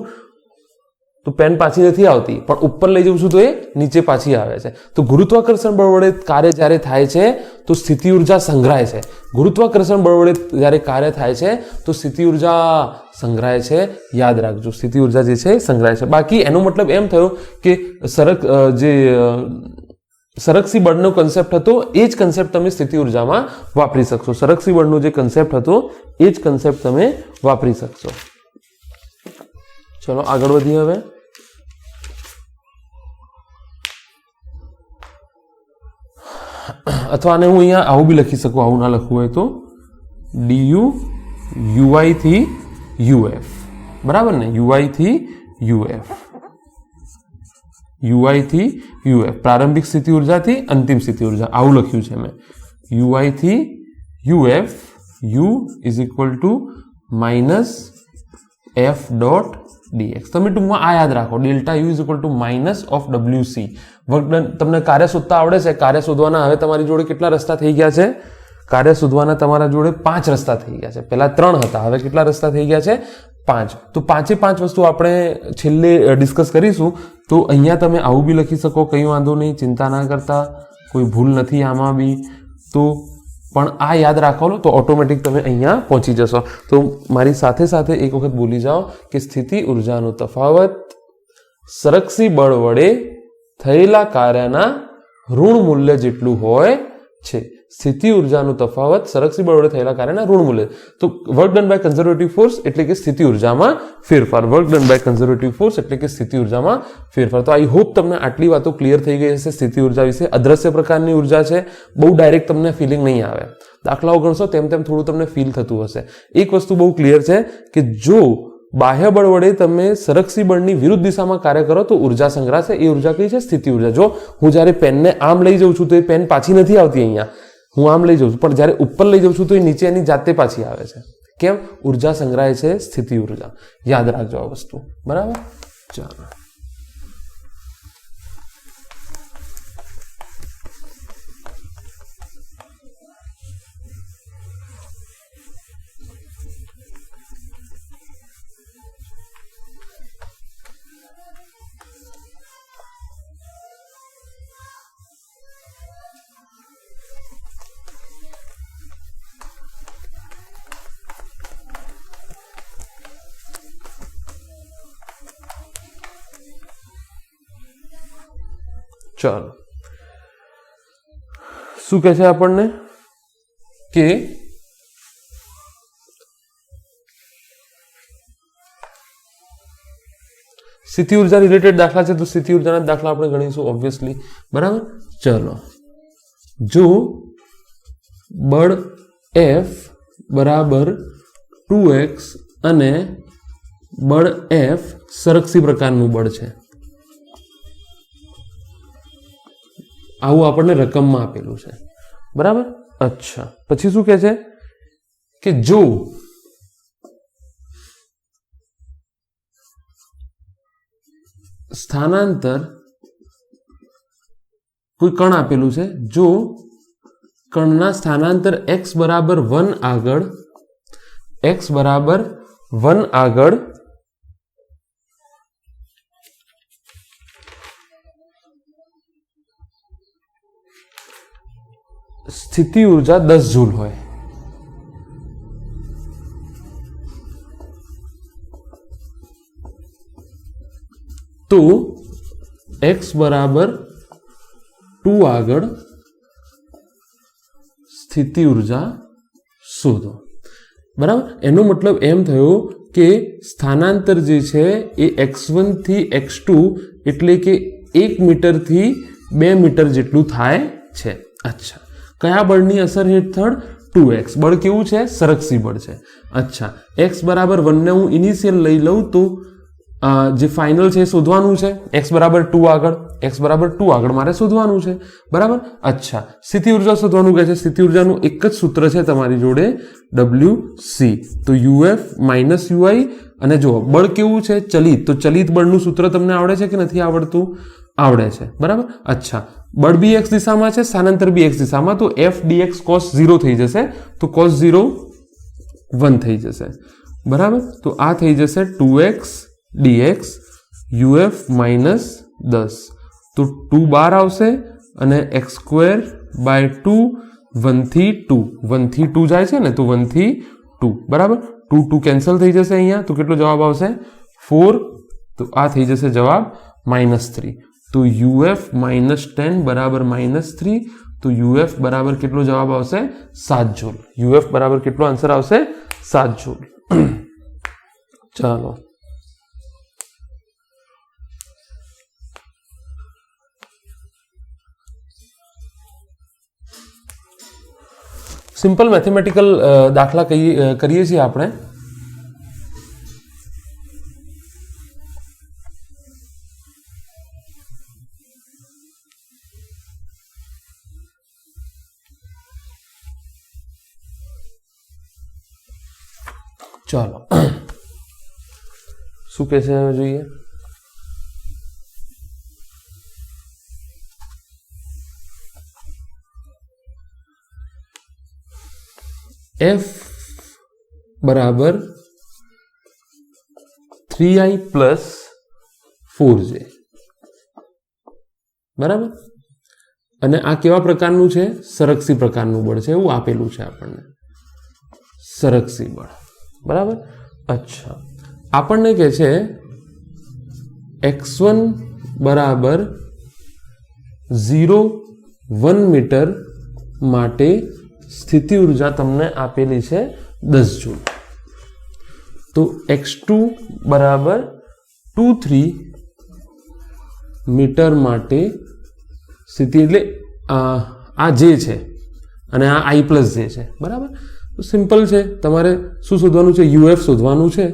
તો પેન પાછી નથી આવતી, પણ ઉપર લઈ જઉં છું તો એ નીચે પાછી આવે છે. તો ગુરુત્વાકર્ષણ બળ વડે કાર્ય જ્યારે થાય છે તો સ્થિતિ ઉર્જા સંગ્રહાય છે. ગુરુત્વાકર્ષણ બળ વડે જ્યારે કાર્ય થાય છે તો સ્થિતિ ઉર્જા સંગ્રહાય છે, યાદ રાખજો. સ્થિતિ ઉર્જા જે છે સંગ્રહાય છે. બાકી એનો મતલબ એમ થયો કે સરકસી બળનો કન્સેપ્ટ હતો એ જ કન્સેપ્ટ તમે સ્થિતિ ઉર્જામાં વાપરી શકશો. સરકસી બળનો જે કન્સેપ્ટ હતો એ જ કન્સેપ્ટ તમે વાપરી શકશો. ચલો આગળ વધીએ હવે. અથવા આને હું અહીંયા આવું બી લખી શકું, આવું ના લખવું હોય તો DU UI થી UF, બરાબર ને? UI થી UF, UI થી UF, પ્રારંભિક સ્થિતિ ઉર્જાથી અંતિમ સ્થિતિ ઉર્જા, આવું લખ્યું છે મેં. UI થી UF, U is equal to minus F dot DX. તમે ટૂંકમાં આ યાદ રાખો, delta you is equal to minus of WC. Work done. તમને કાર્ય શોધતા આવડે છે? કાર્ય શોધવાના હવે તમારી જોડે કેટલા રસ્તા થઈ ગયા છે? કાર્ય શોધવાના તમારા જોડે 5 રસ્તા થઈ ગયા છે. પહેલા 3 હતા, હવે કેટલા રસ્તા થઈ ગયા છે? 5. તો 5 વસ્તુ આપણે છેલ્લે ડિસ્કસ કરીશું. તો અહીંયા તમે આવું બી લખી શકો, કંઈ વાંધો નહીં, ચિંતા ના કરતા, કોઈ ભૂલ નથી આમાં બી. તો પણ આ યાદ રાખો તો ઓટોમેટિક તમે અહીંયા પહોંચી જશો. તો મારી સાથે સાથે એક વખત બોલી જાઓ કે સ્થિતિ ઉર્જાનો તફાવત સરકસી બળ વડે થયેલા કાર્યના ઋણ મૂલ્ય જેટલું હોય છે. સ્થિતિ ઉર્જાનો તફાવત સરકસી બળ વડે થયેલા કાર્યના ઋણ મૂલ્ય. તો work done by conservative force એટલે કે સ્થિતિ ઉર્જામાં ફેરફાર. Work done by conservative force એટલે કે સ્થિતિ ઉર્જામાં ફેરફાર. તો આઈ હોપ તમને આટલી વાતો ક્લિયર થઈ ગઈ હશે સ્થિતિ ઉર્જા વિશે. અદ્રશ્ય પ્રકારની ઉર્જા છે, બહુ ડાયરેક્ટ તમને ફિલિંગ નહીં આવે. દાખલાઓ ગણશો તેમ તેમ થોડું તમને ફીલ થતું હશે. એક વસ્તુ બહુ ક્લિયર છે કે જો બાહ્ય બળ વડે તમે સરકસી બળની વિરુદ્ધ દિશામાં કાર્ય કરો તો ઉર્જા સંગ્રહાશે. એ ઉર્જા કઈ છે? સ્થિતિ ઉર્જા. જો હું જ્યારે પેનને આમ લઈ જાઉં છું તો એ પેન પાછી નથી આવતી અહીંયા, હું આમ લઈ જાઉં છું, પણ જ્યારે ઉપર લઈ જાઉં છું તો એ નીચે એની જાતે પાછી આવે છે. કેમ? ઉર્જા સંગ્રહાય છે સ્થિતિ ઉર્જા. યાદ રાખજો આ વસ્તુ. બરાબર? ચાલો, ચાલો શું કહે છે આપણને કે સ્થિતિ ઉર્જા રિલેટેડ દાખલા છે, તો સ્થિતિ ઉર્જાના દાખલા આપણે ગણીશું ઓબ્વિયસલી. બરાબર? ચલો, જો બળ F બરાબર 2x અને બળ F સરકસી પ્રકારનું બળ છે, આવું આપણને રકમમાં આપેલું છે. બરાબર? અચ્છા, પછી શું કહે છે કે જો સ્થાનાંતર કોઈ કણ આપેલું છે, જો કણના સ્થાનાંતર x બરાબર 1 આગળ સ્થિતિ ઉર્જા 10 જૂલ હોય, તો x બરાબર 2 આગળ સ્થિતિ ઉર્જા શોધો. બરાબર? એનો મતલબ એમ થયો કે સ્થાનાંતર જે છે એ x1 થી x2 એટલે કે 1 મીટરથી 2 મીટર જેટલું થાય છે. અચ્છા, કયા બળની અસર હેઠળ? 2x. બળ કેવું છે? સરકસી બળ છે. અચ્છા, x બરાબર 1 ને હું ઇનિશિયલ લઈ લઉં તો જે ફાઇનલ છે એ શોધવાનું છે. x બરાબર 2 આગળ મારે શોધવાનું છે. બરાબર? અચ્છા, સ્થિતિ ઉર્જા શોધવાનું કહે છે. સ્થિતિ ઉર્જાનું એક જ સૂત્ર છે તમારી જોડે, WC. તો UF માઇનસ UI. અને જો બળ કેવું છે? ચલિત. તો ચલિત બળનું સૂત્ર તમને આવડે છે કે નથી આવડતું? આવડે છે. બરાબર? અચ્છા, બળ બી એક્સ દિશામાં છે, સ્થાનાંતર બી એક્સ દિશામાં, તો F dx cos 0 થઈ જશે, તો cos 0 1 થઈ જશે. બરાબર? તો આ થઈ જશે 2x dx UF માઇનસ 10, તો 2 બહાર આવશે અને x² બાય 2 1 થી 2 જાય છે ને, તો 1 થી 2. બરાબર? 2 કેન્સલ થઈ જશે અહીંયા, તો કેટલો જવાબ આવશે? 4. તો આ થઈ જશે જવાબ -3. તો UF -10 બરાબર -3. તો UF બરાબર કેટલો જવાબ આવશે? 7 જૂલ. UF બરાબર કેટલો આન્સર આવશે? 7 જૂલ. ચાલો, સિમ્પલ મેથેમેટિકલ દાખલા કરીએ છીએ આપણે. ચાલો, શું કહે છે જોઈએ. F બરાબર 3i પ્લસ 4j. બરાબર? અને આ કેવા પ્રકારનું છે? સરકસી પ્રકારનું બળ છે, એવું આપેલું છે આપણને, સરકસી બળ. બરાબર? અચ્છા, આપણને કહે છે x1 બરાબર 0 1 મીટર માટે સ્થિતિ ઉર્જા તમને આપેલી છે 10 જૂલ. તો x2 બરાબર 23 મીટર માટે સ્થિતિ એટલે આ જે છે અને આ I પ્લસ જે છે, બરાબર. તો સિમ્પલ છે, તમારે શું શોધવાનું છે? UF શોધવાનું છે.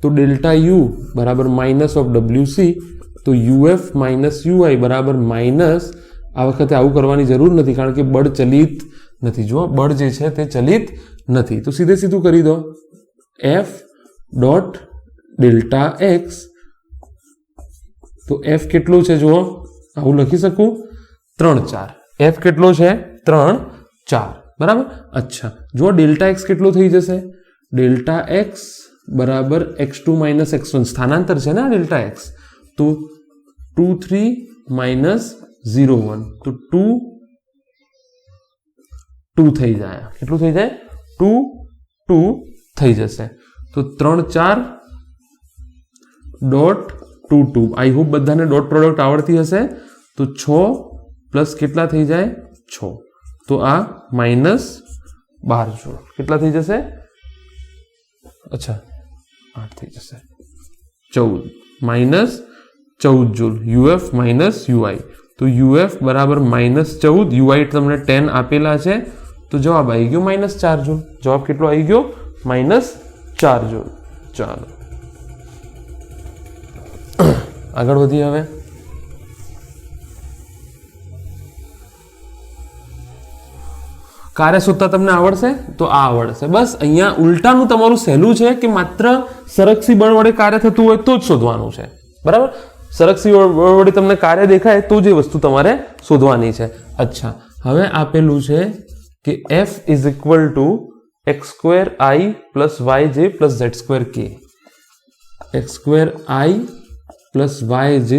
તો ડેલ્ટા યુ બરાબર માઇનસ ઓફ WC, તો UF માઇનસ UI બરાબર માઇનસ, આ વખતે આવું કરવાની જરૂર નથી કારણ કે બળ ચલિત નથી. જો બળ જે છે તે ચલિત નથી, તો સીધે સીધું કરી દો. F ડોટ ડેલ્ટા એક્સ, તો F કેટલો છે? જુઓ, આવું લખી શકું 3 4. F કેટલો છે? 3 4, બરાબર. અચ્છા, જો ડેલ્ટા એક્સ કેટલો થઈ જશે? ડેલ્ટા એક્સ બરાબર x2 માઇનસ x1, સ્થાનાંતર છે ને ડેલ્ટા એક્સ. તો 2 3 માઇનસ 0 1, તો 2 2 થઈ જાય. કેટલું થઈ જાય? 2 2 થઈ જશે. તો 3 4 ડોટ 2 2. આઈ હોપ બધાને ડોટ પ્રોડક્ટ આવડતી હશે. તો 6 પ્લસ કેટલા થઈ જાય? 6. તો આ માઇનસ 12 જૂલ. કેટલા થઈ જશે? અચ્છા 8 થઈ જશે. 14 minus 14 joule. UF minus UI, તો UF બરાબર માઇનસ 14, UI તમને 10 આપેલા છે. તો જવાબ આવી ગયો માઇનસ 4 જૂલ. જવાબ કેટલો આવી ગયો? Minus 4 joule. ચાલો આગળ વધીએ. હવે કાર્ય શોધતા તમને આવડશે? તો આ આવડશે. બસ અહીંયા ઉલટાનું તમારું સહેલું છે કે માત્ર સરકસી બળ વડે કાર્ય થતું હોય તો જ શોધવાનું છે, બરાબર. સરકસી બળ વડે તમને કાર્ય દેખાય તો જ એ વસ્તુ તમારે શોધવાની છે. અચ્છા, હવે આપેલું છે કે F is equal two x2i plus yj plus z2k. x2i plus yj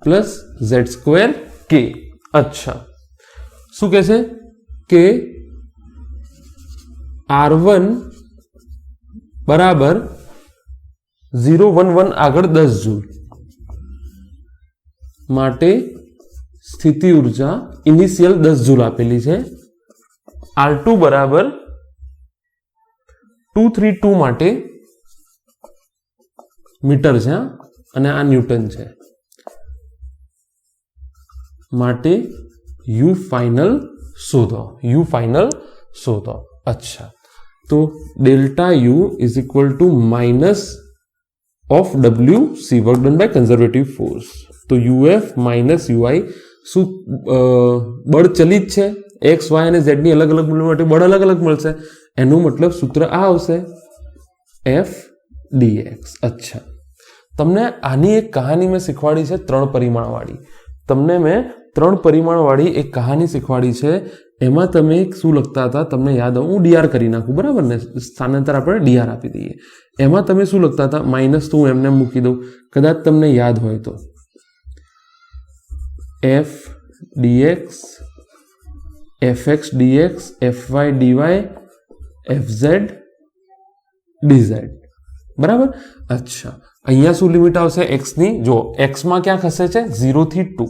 plus z2k. અચ્છા, શું કહે છે કે R1 બરાબર 0 1 1 આગળ 10 જૂલ માટે સ્થિતિ ઉર્જા ઇનિશિયલ 10 જૂલ આપેલી છે. R2 બરાબર 232 માટે મીટર છે અને આ ન્યૂટન છે માટે U ફાઇનલ શોધો. U ફાઇનલ શોધો. અચ્છા, તો delta U is equal to minus of WC, work done by conservative force. તો UF માઇનસ UI, શું બળ ચલિત છે? x y અને z ની અલગ અલગ મૂલ્યો માટે બળ અલગ અલગ મળશે. એનું મતલબ સૂત્ર આ આવશે, F dx. અચ્છા, તમને આની એક કહાની મેં શીખવાડી છે 3 પરિમાણ વાળી. તમને મેં 3 પરિમાણ વાળી એક કહાની શીખવાડી છે. એમાં તમે શું લખતા હતા તમને યાદ આવે? હું DR કરી નાખું, બરાબર ને? સ્થાનાંતર આપણે DR આપી દઈએ. એમાં તમે શું લખતા હતા? માઇનસ તો હું એમને મૂકી દઉં, કદાચ તમને યાદ હોય તો. F dx, fx dx, fy dy, fz dz, બરાબર. અચ્છા, અહીંયા શું લિમિટ આવશે x ની? જો x માં ક્યાં ખસે છે? 0 થી 2,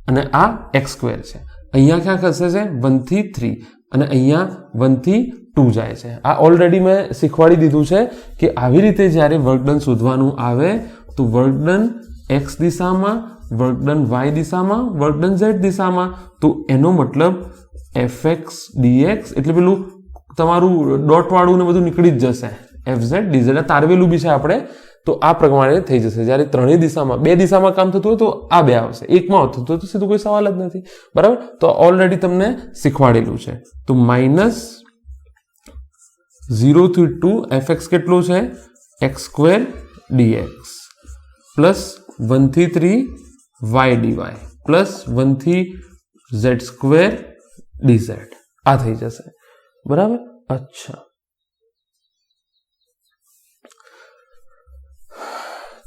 અને આ x2 છે. અહીંયા ક્યાં ખસે છે? 1 થી 3, અને અહીંયા 1 થી 2 જાય છે. આ ઓલરેડી મેં શીખવાડી દીધું છે કે આવી રીતે જ્યારે વર્ક ડન શોધવાનું આવે તો વર્ક ડન x દિશામાં, વર્ક ડન y દિશામાં, વર્ક ડન z દિશામાં. તો એનો મતલબ fx dx એટલે પેલું તમારું ડોટ વાળું ને બધું નીકળી જ જશે. fz dz તારવેલું બી છે આપણે. તો આ પ્રમાણે થઈ જશે. જ્યારે ત્રણેય દિશામાં, 2 દિશામાં કામ થતું હોય તો આ 2 આવશે, એકમાં થતું હોય તો સીધું કોઈ સવાલ જ નથી, બરાબર. તો ઓલરેડી તમને શીખવાડેલું છે. તો માઇનસ 0 થી 2 fx કેટલું છે? x2 dx પ્લસ 1 થી 3 y dy પ્લસ 1 થી z2 dz. આ થઈ જશે, બરાબર. અચ્છા,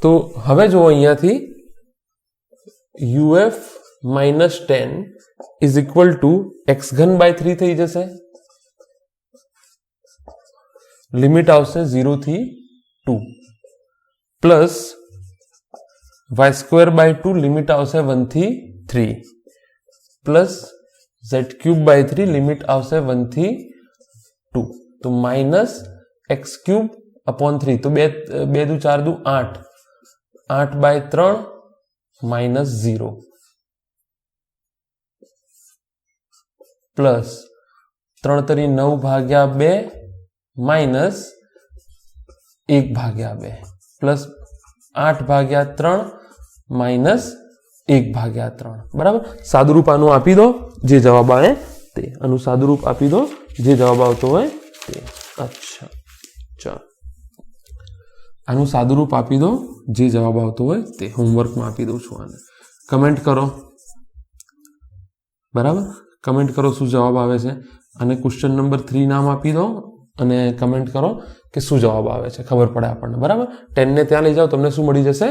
તો હવે જો અહીંયાથી UF minus 10 is equal two x3/3 થઈ જશે. લિમિટ આવશે 0 થી 2 પ્લસ y2/2 લિમિટ આવશે 1 થી 3 પ્લસ z³/3 લિમિટ આવશે 1 થી 2, તો માઇનસ x³/3, તો 2 દુ 4 દુ 8, 8/3 માઇનસ 0 પ્લસ 3 તરી 9/2 માઇનસ 1/2 પ્લસ 8/3 માઇનસ 1/3, બરાબર. સાદુરૂપ આનું આપી દો, જે જવાબ આવે તે. આનું સાદુરૂપ આપી દો, જે જવાબ આવતો હોય તે. અચ્છા, ચાલો આનું સાદુરૂપ આપી દો, જે જવાબ આવતો હોય તે. હોમવર્કમાં આપી દઉં છું આને. કમેન્ટ કરો, બરાબર. કમેન્ટ કરો શું જવાબ આવે છે. અને ક્વેશ્ચન નંબર 3 નામ આપી દો અને કમેન્ટ કરો કે શું જવાબ આવે છે, ખબર પડે આપણને, બરાબર. 10 ને ત્યાં લઈ જાઓ, તમને શું મળી જશે?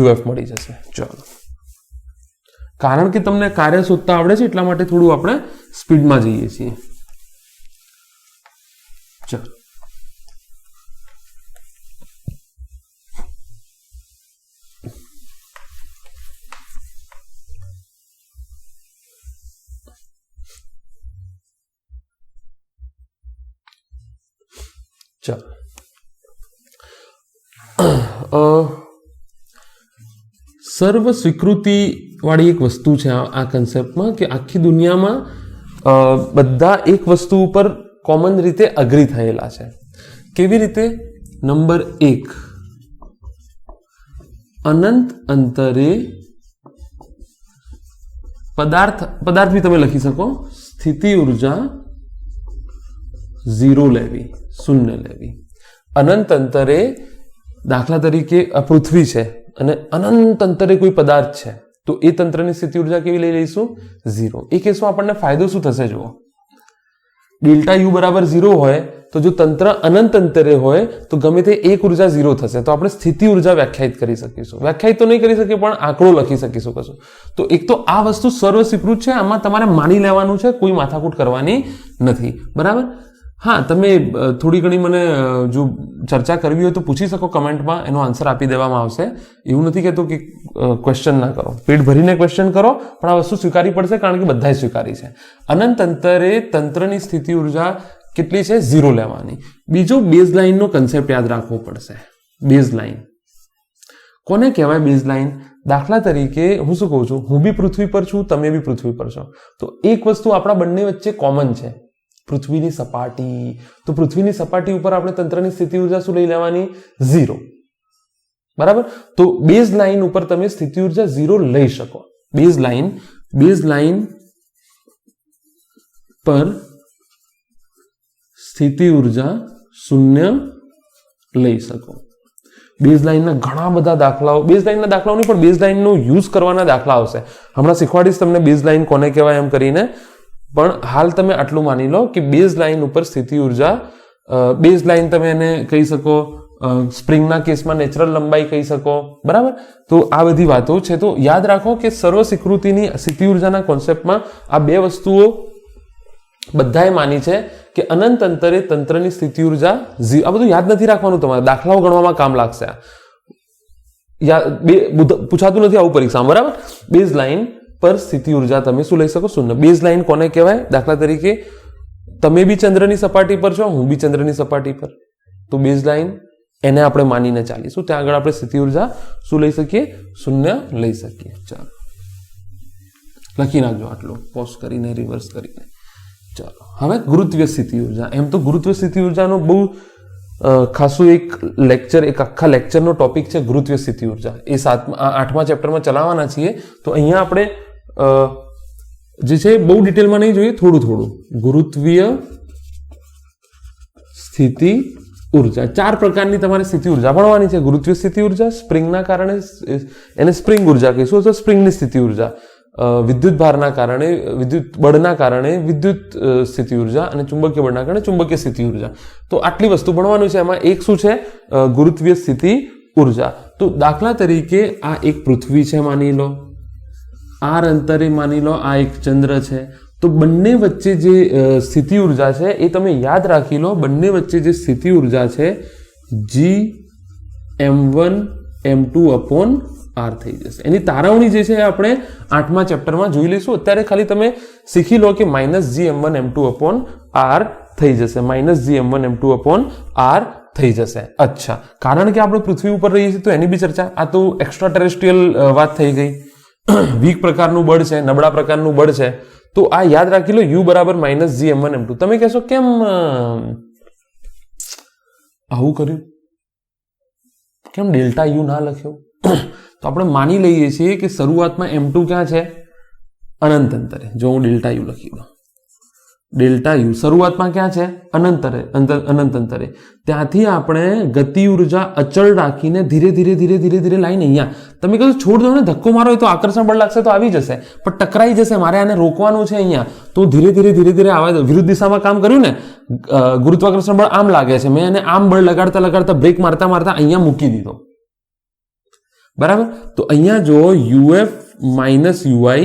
UF મળી જશે. ચાલો, કારણ કે તમને કાર્ય શોધતા આવડે છે એટલા માટે થોડું આપણે સ્પીડમાં જઈએ છીએ. ચાલો, સર્વ સ્વીકૃતિ વાળી એક વસ્તુ છે આ કન્સેપ્ટમાં, કે આખી દુનિયામાં બધા એક વસ્તુ ઉપર કોમન રીતે અગ્રી થયેલા છે. કેવી રીતે? નંબર 1, અનંત અંતરે પદાર્થ બી તમે લખી શકો, સ્થિતિ ઉર્જા 0 લેવી, 0 લેવી. અનંત અંતરે, દાખલા તરીકે પૃથ્વી છે અને અનંત અંતરે કોઈ પદાર્થ છે, તો એ તંત્રની સ્થિતિ ઉર્જા કેવી લઈ લઈશું? 0. એ કેસમાં આપણને ફાયદો શું થશે? જુઓ, ડેલ્ટા યુ બરાબર 0 હોય તો જો તંત્ર અનંત અંતરે હોય તો ગમે તે એક ઉર્જા 0 થશે, તો આપણે સ્થિતિ ઉર્જા વ્યાખ્યાયિત કરી શકીશું. વ્યાખ્યાયિત તો નહીં કરી શકીએ પણ આંકડો લખી શકીશું કશું. તો એક તો આ વસ્તુ સર્વ સ્વીકૃત છે, આમાં તમારે માની લેવાનું છે, કોઈ માથાકૂટ કરવાની નથી, બરાબર. હા, તમે થોડી ઘણી મને જો ચર્ચા કરવી હોય તો પૂછી શકો કમેન્ટમાં, એનો આન્સર આપી દેવામાં આવશે. એવું નથી કહેતો કે ક્વેશ્ચન ના કરો, પેટ ભરીને ક્વેશ્ચન કરો, પણ આ વસ્તુ સ્વીકારવી પડશે કારણ કે બધાએ સ્વીકારી છે. અનંત અંતરે તંત્રની સ્થિતિ ઉર્જા કેટલી છે? 0 લેવાની. બીજો બેઝ લાઇનનો કન્સેપ્ટ યાદ રાખવો પડશે. બેઝ લાઇન કોને કહેવાય? બેઝ લાઇન, દાખલા તરીકે હું શું કહું છું, હું બી પૃથ્વી પર છું, તમે બી પૃથ્વી પર છો, તો એક વસ્તુ આપણા બંને વચ્ચે કોમન છે, પૃથ્વીની સપાટી. તો પૃથ્વીની સપાટી ઉપર આપણે તંત્રની સ્થિતિ ઉર્જા શું લઈ લેવાની? 0, બરાબર. તો બેઝ લાઇન ઉપર તમે સ્થિતિ ઉર્જા 0 લઈ શકો. બેઝ લાઇન પર સ્થિતિ ઉર્જા 0 લઈ શકો. બેઝ લાઇનના ઘણા બધા દાખલાઓ, બેઝ લાઇનના દાખલાઓ નહીં પણ બેઝ લાઇનનો યુઝ કરવાના દાખલા આવશે. હમણાં શીખવાડીશ તમને બેઝ લાઇન કોને કહેવાય એમ કરીને, પણ હાલ તમે આટલું માની લો કે બેઝ લાઇન ઉપર સ્થિતિ ઉર્જા, બેઝ લાઇન તમે એને કહી શકો, સ્પ્રિંગના કેસમાં નેચરલ લંબાઈ કહી શકો, બરાબર. તો આ બધી વાતો છે. તો યાદ રાખો કે સર્વ સ્વીકૃતિની સ્થિતિ ઉર્જાના કોન્સેપ્ટમાં આ બે વસ્તુઓ બધાએ માની છે કે અનંત અંતરે તંત્રની સ્થિતિ ઉર્જા 0. આ બધું યાદ નથી રાખવાનું, તમારે દાખલાઓ ગણવામાં કામ લાગશે. પૂછાતું નથી આવું પરીક્ષામાં, બરાબર. બેઝ લાઇન પર સ્થિતિ ઉર્જા તમે શું લઈ શકો? 0. બેઝ લાઇન કોને કહેવાય? દાખલા તરીકે તમે બી ચંદ્રની સપાટી પર છો, હું બી ચંદ્રની સપાટી પર, તો બેઝ લાઇન એને આપણે માનીને ચાલીશું. ત્યાં આગળ આપણે સ્થિતિ ઉર્જા શું લઈ શકીએ? 0 લઈ શકીએ. ચાલો લખી નાખજો આટલું, પોઝ કરીને, રિવર્સ કરીને. ચાલો, હવે ગુરુત્વીય સ્થિતિ ઉર્જા. એમ તો ગુરુત્વીય સ્થિતિ ઉર્જાનો બહુ ખાસું એક લેક્ચર, એક આખા લેક્ચરનો ટોપિક છે ગુરુત્વીય સ્થિતિ ઉર્જા. એ 8મા ચેપ્ટરમાં ચલાવવાના છીએ. તો અહીંયા આપણે જે છે બહુ ડિટેલમાં નહીં જોઈએ, થોડું થોડું. ગુરુત્વીય સ્થિતિ ઉર્જા, 4 પ્રકારની તમારે સ્થિતિ ઉર્જા ભણવાની છે. ગુરુત્વીય સ્થિતિ ઉર્જા, સ્પ્રિંગના કારણે એને સ્પ્રિંગ ઉર્જા કહીશું, તો સ્પ્રિંગની સ્થિતિ ઉર્જા, વિદ્યુત ભારના કારણે, વિદ્યુત બળના કારણે વિદ્યુત સ્થિતિ ઉર્જા, અને ચુંબકીય બળના કારણે ચુંબકીય સ્થિતિ ઉર્જા. તો આટલી વસ્તુ ભણવાનું છે. એમાં એક શું છે? ગુરુત્વીય સ્થિતિ ઉર્જા. તો દાખલા તરીકે આ એક પૃથ્વી છે માની લો, આર અંતરે માની લો આ એક ચંદ્ર છે. તો બંને વચ્ચે જે સ્થિતિ ઉર્જા છે એ તમે યાદ રાખી લો. બંને વચ્ચે જે સ્થિતિ ઉર્જા છે Gm1m2/r આર થઈ જશે. એની તારવણી જે છે આપણે 8મા ચેપ્ટરમાં જોઈ લઈશું. અત્યારે ખાલી તમે શીખી લો કે -gm1m2 અપોન આર થઈ જશે. -gm1m2 અપોન આર થઈ જશે. અચ્છા, કારણ કે આપણે પૃથ્વી ઉપર રહીએ છીએ તો એની બી ચર્ચા. આ તો એક્સ્ટ્રા ટેરેસ્ટ્રીયલ વાત થઈ ગઈ. વીક પ્રકારનું બળ છે, નબળા પ્રકારનું બળ છે, તો આ યાદ રાખી લો u બરાબર -gm1m2. તમે કહેશો કેમ આવું કર્યું, કેમ ડેલ્ટા યુ ના લખ્યો? તો આપણે માની લઈએ છીએ કે શરૂઆતમાં m2 ક્યાં છે? અનંત અંતરે. જો હું ડેલ્ટા યુ લખી દઉં, ડેલ્ટા યુ શરૂઆતમાં ક્યાં છે? અનંત અંતરે. ત્યાંથી આપણે ગતિ ઉર્જા અચળ રાખીને ધીરે ધીરે લાઈને અહીંયા. તમે કહો છોડ દો ને, ધક્કો મારો હોય તો આકર્ષણ બળ લાગશે તો આવી જશે, પણ ટકરાઈ જશે. મારે આને રોકવાનું છે અહીંયા, તો ધીરે ધીરે આવવા દો. વિરુદ્ધ દિશામાં કામ કર્યું ને, ગુરુત્વાકર્ષણ બળ આમ લાગે છે, મેં એને આમ બળ લગાડતા બ્રેક મારતા અહીંયા મૂકી દીધો. બરાબર? તો અહીંયા જો UF માઇનસ UI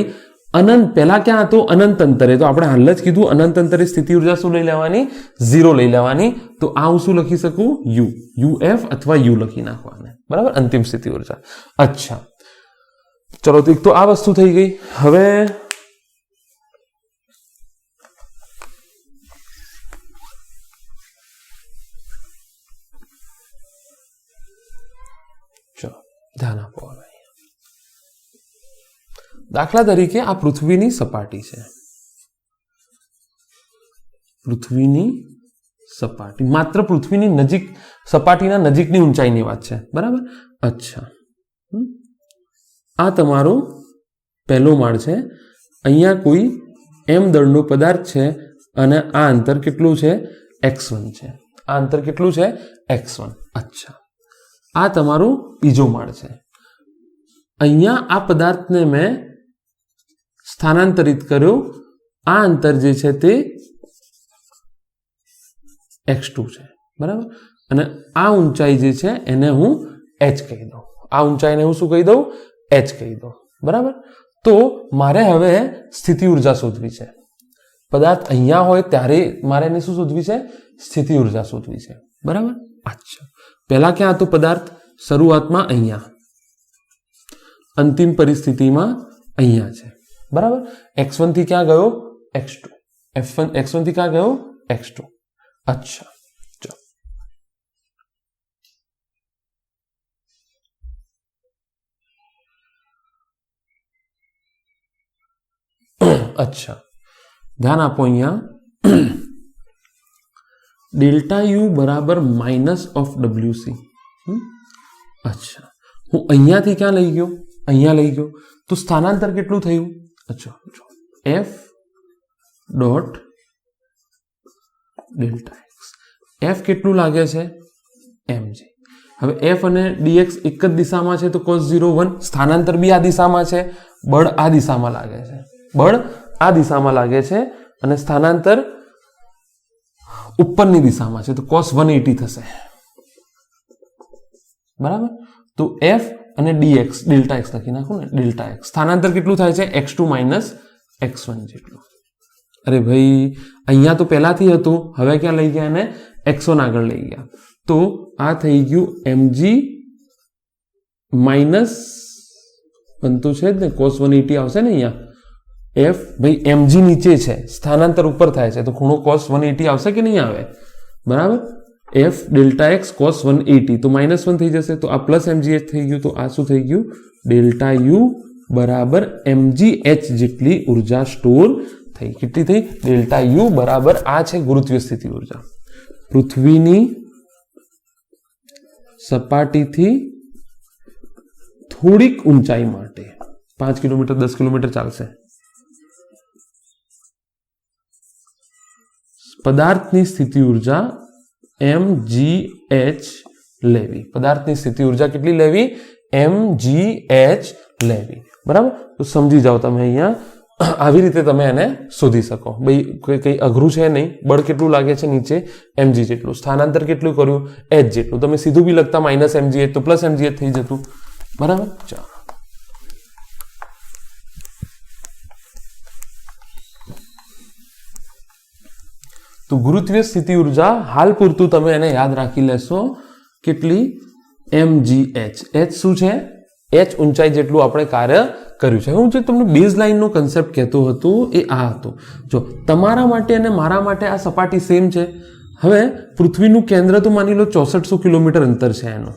અનંત, પહેલા ક્યાં હતો? અનંત અંતરે. તો આપણે હાલ જ કીધું અનંત અંતરે સ્થિતિ ઉર્જા શું લઈ લેવાની? 0 લઈ લેવાની. તો આ હું શું લખી શકું? UF અથવા U લખી નાખવાને. બરાબર? અંતિમ સ્થિતિ ઉર્જા. અચ્છા, ચલો, તો આ વસ્તુ થઈ ગઈ. હવે ચલો ધ્યાન આપો. દાખલા તરીકે આ પૃથ્વીની સપાટી છે. પૃથ્વીની સપાટી, માત્ર પૃથ્વીની નજીક, સપાટીના નજીકની ઊંચાઈની વાત છે. બરાબર? અચ્છા, આ તમારો પહેલો માળ છે. અહીંયા કોઈ m દળનો પદાર્થ છે અને આ અંતર કેટલું છે? x1 છે. આ અંતર કેટલું છે? x1. અચ્છા, આ તમારો બીજો માળ છે. અહીંયા આ પદાર્થને મેં સ્થાનાંતરિત કર્યો. આ અંતર જે છે તે x2 છે. બરાબર? અને આ ઊંચાઈ જે છે એને હું h કહી દઉં. આ ઊંચાઈને હું શું કહી દઉં? h કહી દઉં. બરાબર? તો મારે હવે સ્થિતિ ઉર્જા શોધવી છે. પદાર્થ અહીંયા હોય ત્યારે મારે એને શું શોધવી છે? સ્થિતિ ઉર્જા શોધવી છે. બરાબર? અચ્છા, પહેલા ક્યાં હતો પદાર્થ? શરૂઆતમાં અહીંયા, અંતિમ પરિસ્થિતિમાં અહીંયા છે. બરાબર? x1 થી ક્યાં ગયો? x2. x1 થી ક્યાં ગયો? x2. અચ્છા, ચલો, અચ્છા, ધ્યાન આપો. અહીંયા ડેલ્ટા યુ બરાબર -WC. અચ્છા, હું અહીંયાથી ક્યાં લઈ ગયો? અહીંયા લઈ ગયો. તો સ્થાનાંતર કેટલું થયું? અચ્છા, f dot delta x. f કેટલું લાગે છે? mg. હવે f અને dx એક જ દિશામાં છે તો cos 0 1. સ્થાનાંતર બી આ દિશામાં છે, બળ આ દિશામાં લાગે છે, બળ આ દિશામાં લાગે છે અને સ્થાનાંતર ઉપરની દિશામાં છે તો cos 180 થશે. બરાબર? તો f અને dx ડેલ્ટા x લખી નાખું ને, ડેલ્ટા x. સ્થાનાંતર કેટલું થાય છે? x2 માઇનસ x1 જેટલું. અરે ભાઈ, અહીંયા તો પહેલાથી હતું, હવે ક્યાં લઈ ગયા? એને x1 આગળ લઈ ગયા. તો આ થઈ ગયું mg માઇનસ બનતું છે જ ને, cos 180 આવશે ને અહીંયા. f ભાઈ mg નીચે છે, સ્થાનાંતર ઉપર થાય છે તો ખૂણો cos 180 આવશે કે નહીં આવે? બરાબર? f ડેલ્ટા x cos 180 તો -1 થઈ જશે, તો આ પ્લસ mgh થઈ ગયું. તો આ શું થઈ ગયું? ડેલ્ટા u બરાબર mgh જેટલી ઉર્જા સ્ટોર થઈ. કેટલી થઈ? ડેલ્ટા યુ બરાબર આ છે ગુરુત્વીય સ્થિતિ ઉર્જા. પૃથ્વીની સપાટીથી થોડીક ઊંચાઈ માટે 5 કિલોમીટર 10 કિલોમીટર ચાલશે. પદાર્થની સ્થિતિ ઉર્જા mgh લેવી. પદાર્થની સ્થિતિ ઉર્જા કેટલી લેવી? mgh લેવી. બરાબર? તો સમજી જાઓ તમે. અહીંયા આવી રીતે તમે એને શોધી શકો. ભાઈ કઈ અઘરું છે નહીં. બળ કેટલું લાગે છે નીચે? mg જેટલું. સ્થાનાંતર કેટલું કર્યું? h જેટલું. તમે સીધું બી લખતા -mgh તો +mgh થઈ જતું. બરાબર? ચાલો, તો ગુરુત્વીય સ્થિતિ ઉર્જા હાલ પૂરતું તમે એને યાદ રાખી લેશો. કેટલી? mgh. h શું છે? h ઊંચાઈ જેટલું આપણે કાર્ય કર્યું છે. હું જે તમને બેઝ લાઇનનો કન્સેપ્ટ કહેતો હતો એ આ હતો. જો તમારા માટે અને મારા માટે આ સપાટી સેમ છે. હવે પૃથ્વીનું કેન્દ્ર તો માની લો 6400 કિલોમીટર અંતર છે એનું,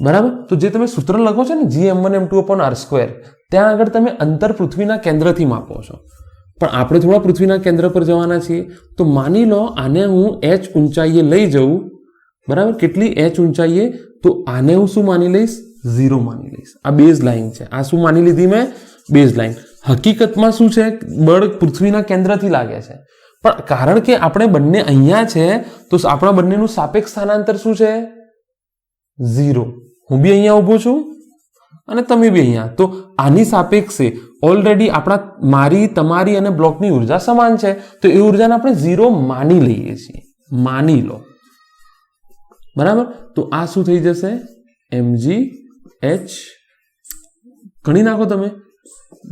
બરાબર. તો જે તમે સૂત્ર લખો છો ને Gm1m2/r², ત્યાં આગળ તમે અંતર પૃથ્વીના કેન્દ્રથી માપો છો. પણ આપણે થોડા પૃથ્વીના કેન્દ્ર પર જવાના છીએ. તો માની લો આને હું h ઊંચાઈએ લઈ જઉં, બરાબર. કેટલી h ઊંચાઈએ? તો આને હું શું માની લઈશ? 0 માની લઈશ. આ બેઝ લાઇન છે. આ શું માની લીધી મેં? Base line. હકીકતમાં શું છે? બળ પૃથ્વીના કેન્દ્રથી લાગે છે, પણ કારણ કે આપણે બંને અહીંયા છે તો આપણા બંનેનું સાપેક્ષ સ્થાનાંતર શું છે? 0. હું બી અહીંયા ઊભો છું અને તમે બી અહીંયા. તો આની સાપેક્ષે ઓલરેડી આપણા મારી, તમારી અને બ્લોકની ઉર્જા સમાન છે. તો એ ઉર્જાને આપણે 0 માની લઈએ છીએ. માની લો, બરાબર. તો આ શું થઈ જશે? mg h ગણી નાખો તમે,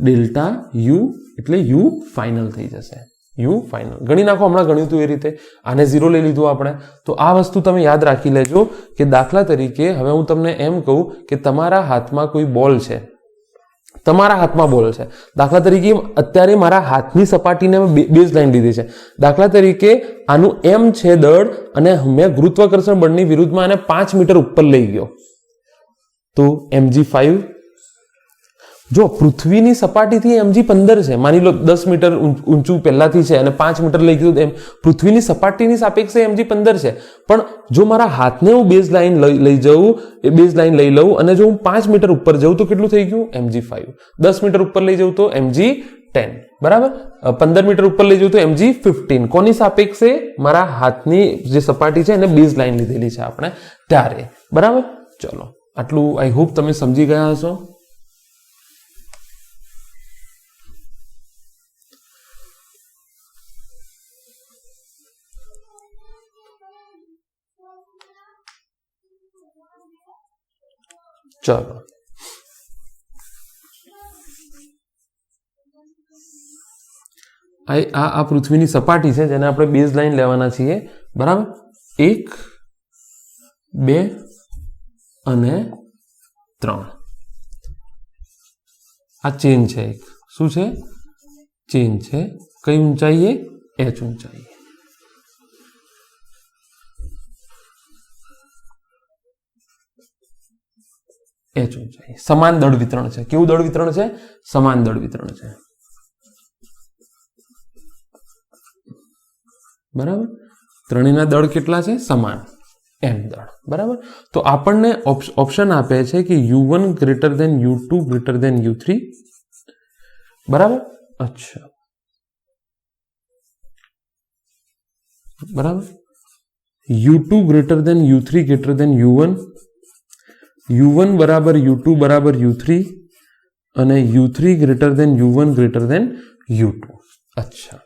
ડેલ્ટા u એટલે u ફાઇનલ થઈ જશે. u ફાઇનલ ગણી નાખો. હમણાં ગણ્યું હતું એ રીતે. આને 0 લઈ લીધું આપણે. તો આ વસ્તુ તમે યાદ રાખી લેજો કે દાખલા તરીકે હવે હું તમને એમ કહું કે તમારા હાથમાં કોઈ બોલ છે, તમારા હાથમાં બોલ છે. દાખલા તરીકે અત્યારે મારા હાથની સપાટીને બેઝ લાઈન લીધી છે. દાખલા તરીકે આનું m છે દળ, અને મેં ગુરુત્વાકર્ષણ બળની વિરુદ્ધમાં આને 5 મીટર ઉપર લઈ ગયો, તો mg5. જો પૃથ્વીની સપાટીથી mg 15 છે, માની લો 10 મીટર ઊંચું પહેલાથી છે અને 5 મીટર લઈ ગયું, એમ પૃથ્વીની સપાટીની સાપેક્ષે mg 15 છે. પણ જો મારા હાથને હું બેઝ લાઇન લઈ જઉં, એ બેઝ લાઇન લઈ લઉં, અને જો હું 5 મીટર ઉપર જઉં તો કેટલું થઈ ગયું? mg5. 10 મીટર ઉપર લઈ જઉં તો mg10, બરાબર. 15 મીટર ઉપર લઈ જઉં તો mg15. કોની સાપેક્ષે? મારા હાથની જે સપાટી છે એને બેઝ લાઇન લીધેલી છે આપણે ત્યારે, બરાબર. ચલો, આટલું આઈ હોપ તમે સમજી ગયા હશો. ચલો, આ પૃથ્વીની સપાટી છે જેને આપણે બેઝ લાઇન લેવાના છીએ, બરાબર. 1, 2 અને 3. આ ચેન છે. એક શું છે? ચેન છે. કઈ ઊંચાઈએ? h ઊંચાઈએ. h ઊંચાઈ. સમાન દળ વિતરણ છે. કેવું દળ વિતરણ છે? સમાન દળ વિતરણ છે, બરાબર. ત્રણેયના દળ કેટલા છે? સમાન, m દળ, બરાબર. તો આપણને ઓપ્શન આપે છે કે u1 greater than u2 greater than u3, બરાબર. અચ્છા, બરાબર. u2 greater than u3 greater than u1, u1 બરાબર u2 બરાબર u3, અને u3 greater than u1 greater than u2. અચ્છા,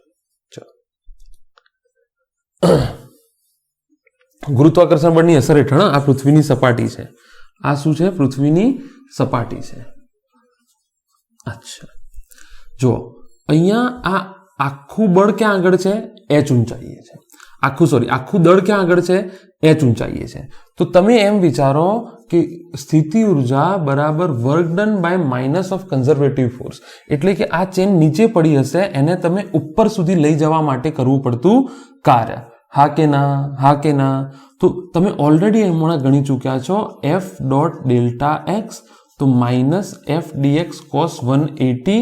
ગુરુત્વાકર્ષણ બળની અસર હેઠળ આ પૃથ્વીની સપાટી છે. આ શું છે? પૃથ્વીની સપાટી છે. અચ્છા, જો અહીંયા આ આખું બળ ક્યાં આગળ છે? h ઊંચાઈએ છે. આખું દળ ક્યાં આગળ છે? h ઊંચાઈએ છે. તો તમે એમ વિચારો કે સ્થિતિ ઉર્જા બરાબર work done by minus of conservative force. એટલે કે આ ચેન નીચે પડી હશે, એને તમે ઉપર સુધી લઈ જવા માટે કરવું પડતું કાર્ય. હા કે ના? હા કે ના? તો તમે ઓલરેડી હમણાં ગણી ચૂક્યા છો f ડોટ ડેલ્ટા એક્સ, તો માઇનસ f dx cos 180.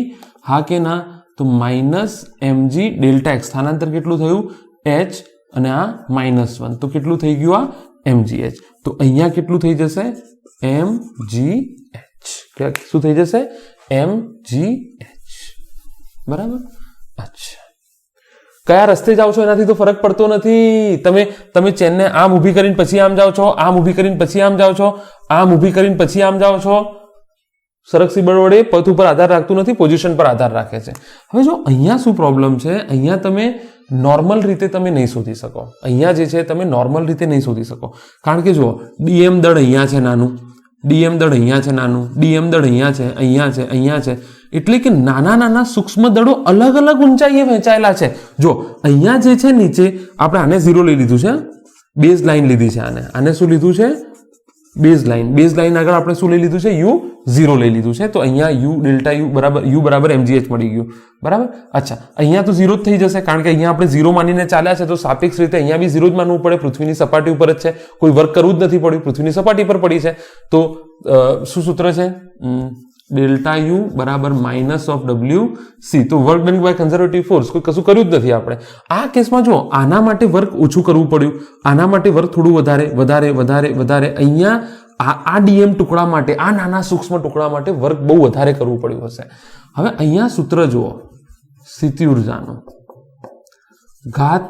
હા કે ના? તો માઇનસ mg ડેલ્ટા એક્સ, સ્થાનાંતર કેટલું થયું? h, અને આ -1, તો કેટલું થઈ ગયું? આ mgh. તો અહીંયા કેટલું થઈ જશે? mgh. શું થઈ જશે? mgh, બરાબર. અચ્છા, કયા રસ્તે જાઓ છો એનાથી તો ફરક પડતો નથી. તમે ચેનને આમ ઊભી કરીને પછી આમ જાઓ છો, આમ ઊભી કરીને પછી આમ જાઓ છો, આમ ઊભી કરીને પછી આમ જાઓ છો. સરકસી બળ વડે પથ ઉપર આધાર રાખતું નથી, પોઝિશન પર આધાર રાખે છે. હવે જો અહીંયા શું પ્રોબ્લેમ છે? અહીંયા તમે નોર્મલ રીતે તમે નહીં શોધી શકો. અહીંયા જે છે તમે નોર્મલ રીતે નહીં શોધી શકો, કારણ કે જુઓ, ડીએમ દળ અહીંયા છે નાનું, ડીએમ દળ અહીંયા છે નાનું, ડીએમ દળ અહીંયા છે, અહીંયા છે, અહીંયા છે. એટલે કે નાના નાના સૂક્ષ્મ દળો અલગ અલગ ઊંચાઈએ વહેંચાયેલા છે. જો અહીંયા જે છે નીચે, આપણે આને 0 લઈ લીધું છે, બેઝ લાઇન લીધી છે. આને શું લીધું છે? બેઝ લાઇન આગળ આપણે શું લઈ લીધું છે? U0 લઈ લીધું છે. તો અહીંયા U બરાબર mgh મળી ગયું. બરાબર. અચ્છા, અહીંયા તો 0 જ થઈ જશે કારણ કે અહીંયા આપણે 0 માનીને ચાલ્યા છે, તો સાપેક્ષ રીતે અહીંયા બી 0 જ માનવું પડે. પૃથ્વીની સપાટી ઉપર જ છે, કોઈ વર્ક કરવું જ નથી પડ્યું, પૃથ્વીની સપાટી પર પડી છે. તો શું સૂત્ર છે? ડેલ્ટા યુ બરાબર -WC. તો work done by conservative force, કોઈ કશું કર્યું જ નથી આપણે. આ કેસમાં જો આના માટે વર્ક ઓછું કરવું પડ્યું, આના માટે વર્ક થોડું વધારે. અહીંયા આ ડીએમ ટુકડા માટે, આ નાના સૂક્ષ્મ ટુકડા માટે વર્ક બહુ વધારે કરવું પડ્યું હશે. હવે અહીંયા સૂત્ર જુઓ, સ્થિતિ ઉર્જાનો ઘાત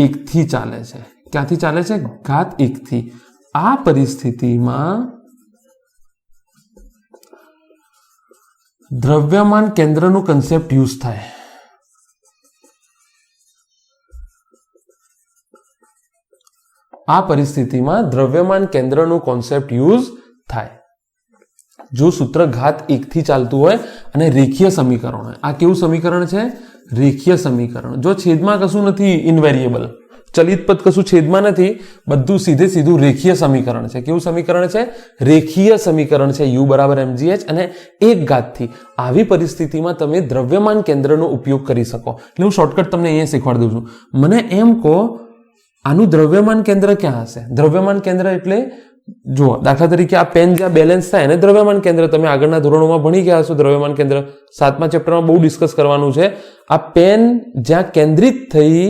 1 થી ચાલે છે. ક્યાંથી ચાલે છે? ઘાત 1 થી. આ પરિસ્થિતિમાં દ્રવ્યમાન કેન્દ્રનું કન્સેપ્ટ યુઝ થાય. આ પરિસ્થિતિમાં દ્રવ્યમાન કેન્દ્રનું કોન્સેપ્ટ યુઝ થાય. જો સૂત્ર ઘાત 1 થી ચાલતું હોય અને રેખીય સમીકરણ હોય. આ કેવું સમીકરણ છે? રેખીય સમીકરણ. જો છેદમાં કશું નથી, ઇનવેરિયેબલ ચલિત પદ કશું છેદમાં નથી, બધું સીધું રેખીય સમીકરણ છે. કેવું સમીકરણ છે? રેખીય સમીકરણ છે. U બરાબર mgh અને 1 ઘાતથી. આવી પરિસ્થિતિમાં તમે દ્રવ્યમાન કેન્દ્રનો ઉપયોગ કરી શકો. એટલે હું શોર્ટકટ તમને અહીંયા શીખવાડી દઉં છું. મને એમ કહો, આનું દ્રવ્યમાન કેન્દ્ર ક્યાં હશે? દ્રવ્યમાન કેન્દ્ર એટલે જુઓ, દાખલા તરીકે આ પેન જ્યાં બેલેન્સ થાય એને દ્રવ્યમાન કેન્દ્ર. તમે આગળના ધોરણોમાં ભણી ગયા હશો દ્રવ્યમાન કેન્દ્ર. 7મા ચેપ્ટરમાં બહુ ડિસ્કસ કરવાનું છે. આ પેન જ્યાં કેન્દ્રિત થઈ,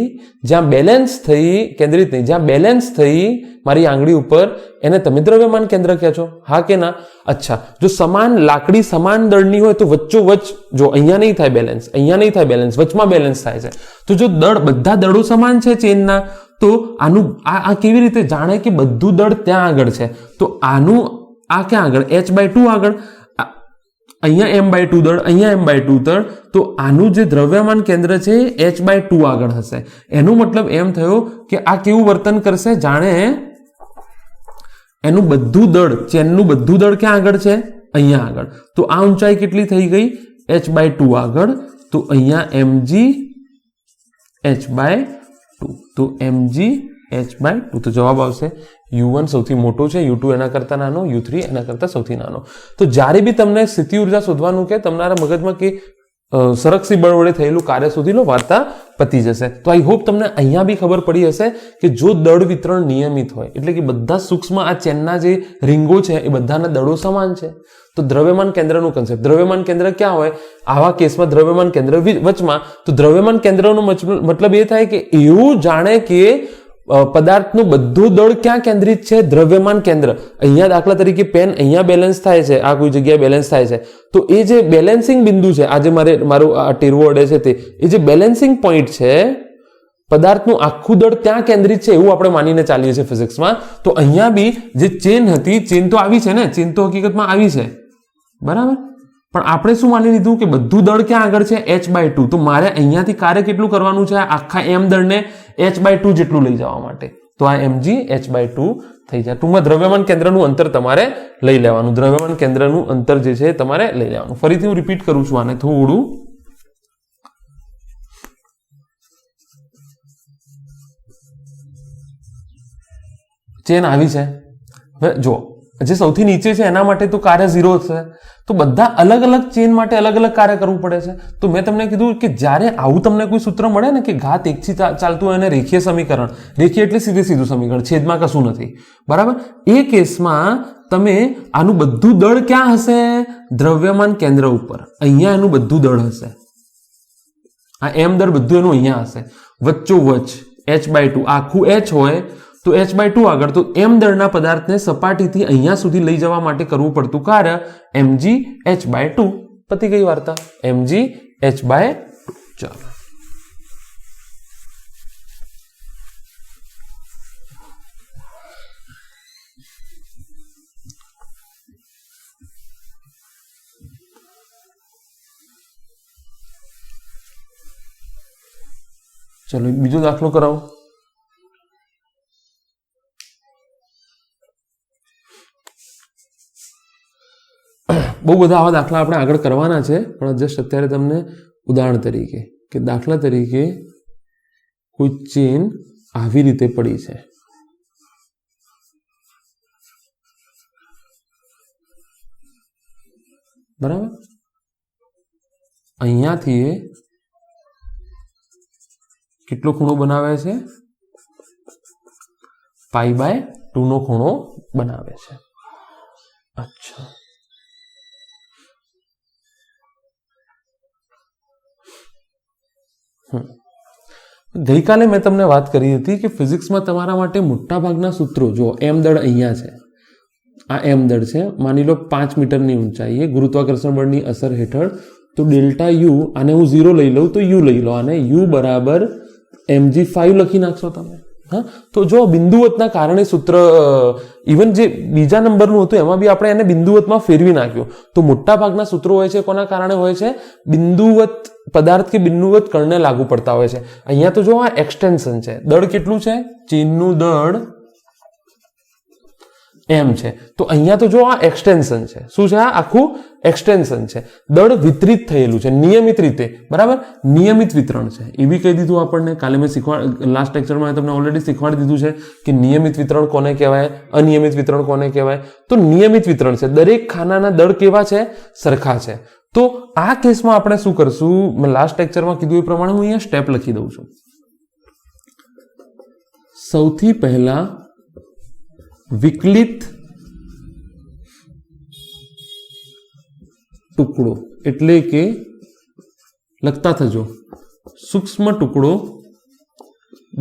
જ્યાં બેલેન્સ થઈ, કેન્દ્રિત નહીં, જ્યાં બેલેન્સ થઈ મારી આંગળી ઉપર, એને તમે દ્રવ્યમાન કેન્દ્ર કહો છો, હા કે ના? અચ્છા, જો સમાન લાકડી સમાન દળની હોય તો વચ્ચોવચ્ચ, જો અહીંયા નહીં થાય બેલેન્સ, અહીંયા નહીં થાય બેલેન્સ, વચમાં બેલેન્સ થાય છે. તો જો બધા દળો સમાન છે ચેનના, તો આનું આ કેવી રીતે જાણે કે બધું દળ ત્યાં આગળ છે? તો આનું આ ક્યાં આગળ? h/2 આગળ. અહીંયા m/2 દળ, અહીંયા m/2 દળ. તો આનું જે દ્રવ્યમાન કેન્દ્ર છે h/2 આગળ હશે. એનો મતલબ એમ થયો કે આ કેવું વર્તન કરશે? જાણે એનું બધું દળ, ચેનનું બધું દળ ક્યાં આગળ છે? અહીંયા આગળ. તો આ ઊંચાઈ કેટલી થઈ ગઈ? h/2 આગળ. તો અહીંયા mg h/2. તો mg h/2. તો જવાબ આવશે U1 સૌથી મોટો છે, U2 એના કરતા નાનો, U3 એના કરતા સૌથી નાનો. તો જ્યારે બી તમને સ્થિતિ ઉર્જા શોધવાનું કે તમારા મગજમાં કે સંરક્ષી બળ વડે થયેલું કાર્ય શોધી લો, વાર્તા પતી જશે. તો આઈ હોપ તમને અહીંયા બી ખબર પડી હશે કે જો દળ વિતરણ નિયમિત હોય, એટલે કે બધા સૂક્ષ્મ આ ચેનના જે રીંગો છે એ બધાના દળો સમાન છે, તો દ્રવ્યમાન કેન્દ્રનું કન્સેપ્ટ, દ્રવ્યમાન કેન્દ્ર ક્યાં હોય? આવા કેસમાં દ્રવ્યમાન કેન્દ્ર વચમાં. તો દ્રવ્યમાન કેન્દ્રનો મતલબ એ થાય કે એવું જાણે કે પદાર્થનું બધું દળ ક્યાં કેન્દ્રિત છે? દ્રવ્યમાન કેન્દ્ર. અહીંયા દાખલા તરીકે પેન અહીંયા બેલેન્સ થાય છે, આ કોઈ જગ્યાએ બેલેન્સ થાય છે, તો એ જે બેલેન્સિંગ બિંદુ છે, આજે મારું આ ટેરવો અડે છે તે, એ જે બેલેન્સિંગ પોઈન્ટ છે, પદાર્થનું આખું દળ ત્યાં કેન્દ્રિત છે એવું આપણે માનીને ચાલીએ છીએ ફિઝિક્સમાં. તો અહીંયા બી જે ચેન હતી, ચેન તો આવી છે ને, ચેન તો હકીકતમાં આવી છે, બરાબર. પણ આપણે શું માની લીધું કે બધું દળ ક્યાં આગળ છે? h/2. તો મારે અહીંયાથી કાર્ય કેટલું કરવાનું છે? આખા m દળને h/2 જેટલું લઈ જવા માટે. તો આ mg h/2 થઈ જાય. ટૂંકમાં દ્રવ્યમાન કેન્દ્રનું અંતર તમારે લઈ લેવાનું. દ્રવ્યમાન કેન્દ્રનું અંતર જે છે તમારે લઈ લેવાનું. ફરીથી હું રિપીટ કરું છું આને થોડું. ચેન આવી છે, હવે જો જે સૌથી નીચે છે એના માટે તો કાર્ય 0 છે. તો બધા અલગ અલગ ચેન માટે અલગ અલગ કાર્ય કરવું પડે છે. તો મેં તમને કીધું કે જ્યારે આવું તમને કોઈ સૂત્ર મળે ને કે ઘાત 1 થી ચાલતું હોય અને રેખીય સમીકરણ, રેખીય એટલે સીધું સમીકરણ, છેદમાં કશું નથી, બરાબર. એ કેસમાં તમે આનું બધું દળ ક્યાં હશે? દ્રવ્યમાન કેન્દ્ર ઉપર. અહીંયા એનું બધું દળ હશે, આ m દળ બધું એનું અહીંયા હશે, વચ્ચોવચ્ચ h/2. આખું h હોય તો h/2 આગળ. તો m દળના પદાર્થને સપાટીથી અહીંયા સુધી લઈ જવા માટે કરવું પડતું કાર્ય mg h/2. પતી ગઈ વાર્તા. mg h/2. ચાલો, ચલો બીજો દાખલો કરાવો. બહુ બધા આવા દાખલા આપણે આગળ કરવાના છે, પણ જસ્ટ અત્યારે તમને ઉદાહરણ તરીકે કે દાખલા તરીકે કોઈ ચેન આવી રીતે પડી છે, બરાબર, અહીંયાથી એ કેટલો ખૂણો બનાવે છે? π/2 નો ખૂણો બનાવે છે. અચ્છા, ગઈકાલે મેં તમને વાત કરી હતી કે ફિઝિક્સમાં તમારા માટે મોટા ભાગના સૂત્રો, જો એમ દળ અહીંયા છે, આ એમ દળ છે, માની લો 5 મીટરની ઊંચાઈએ ગુરુત્વાકર્ષણ બળની અસર હેઠળ, તો ડેલ્ટા યુ, આને હું 0 લઈ લઉં તો યુ લઈ લો, આને યુ બરાબર mg5 લખી નાખશો તમે. હા, તો જો બિંદુવતના કારણે સૂત્ર, ઇવન જે બીજા નંબરનું હતું એમાં બી આપણે એને બિંદુવતમાં ફેરવી નાખ્યું. તો મોટા ભાગના સૂત્રો હોય છે કોના કારણે હોય છે? બિંદુવત પદાર્થ કે બિંદુવત કણને લાગુ પડતા હોય છે. અહીંયા તો જો આ એક્સટેન્શન છે, દળ કેટલું છે? ચેનનું દળ એમ છે, તો અહીંયા તો જો આ એક્સટેન્શન છે. શું છે? આ આખું એક્સટેન્શન છે. દળ વિતરિત થયેલું છે નિયમિત રીતે, બરાબર, નિયમિત વિતરણ છે. એ બી કહી દીધું આપણને કાલે. મેં લાસ્ટ લેક્ચરમાં તમને ઓલરેડી શીખવાડી દીધું છે કે નિયમિત વિતરણ કોને કહેવાય, અનિયમિત વિતરણ કોને કહેવાય. તો નિયમિત વિતરણ છે, દરેક ખાનાના દળ કેવા છે? સરખા છે. તો આ કેસમાં આપણે શું કરશું? મેં લાસ્ટ લેક્ચરમાં કીધું એ પ્રમાણે હું અહીંયા સ્ટેપ લખી દઉં છું. સૌથી પહેલા વિકલિત ટુકડો, એટલે કે લખતા થજો, સૂક્ષ્મ ટુકડો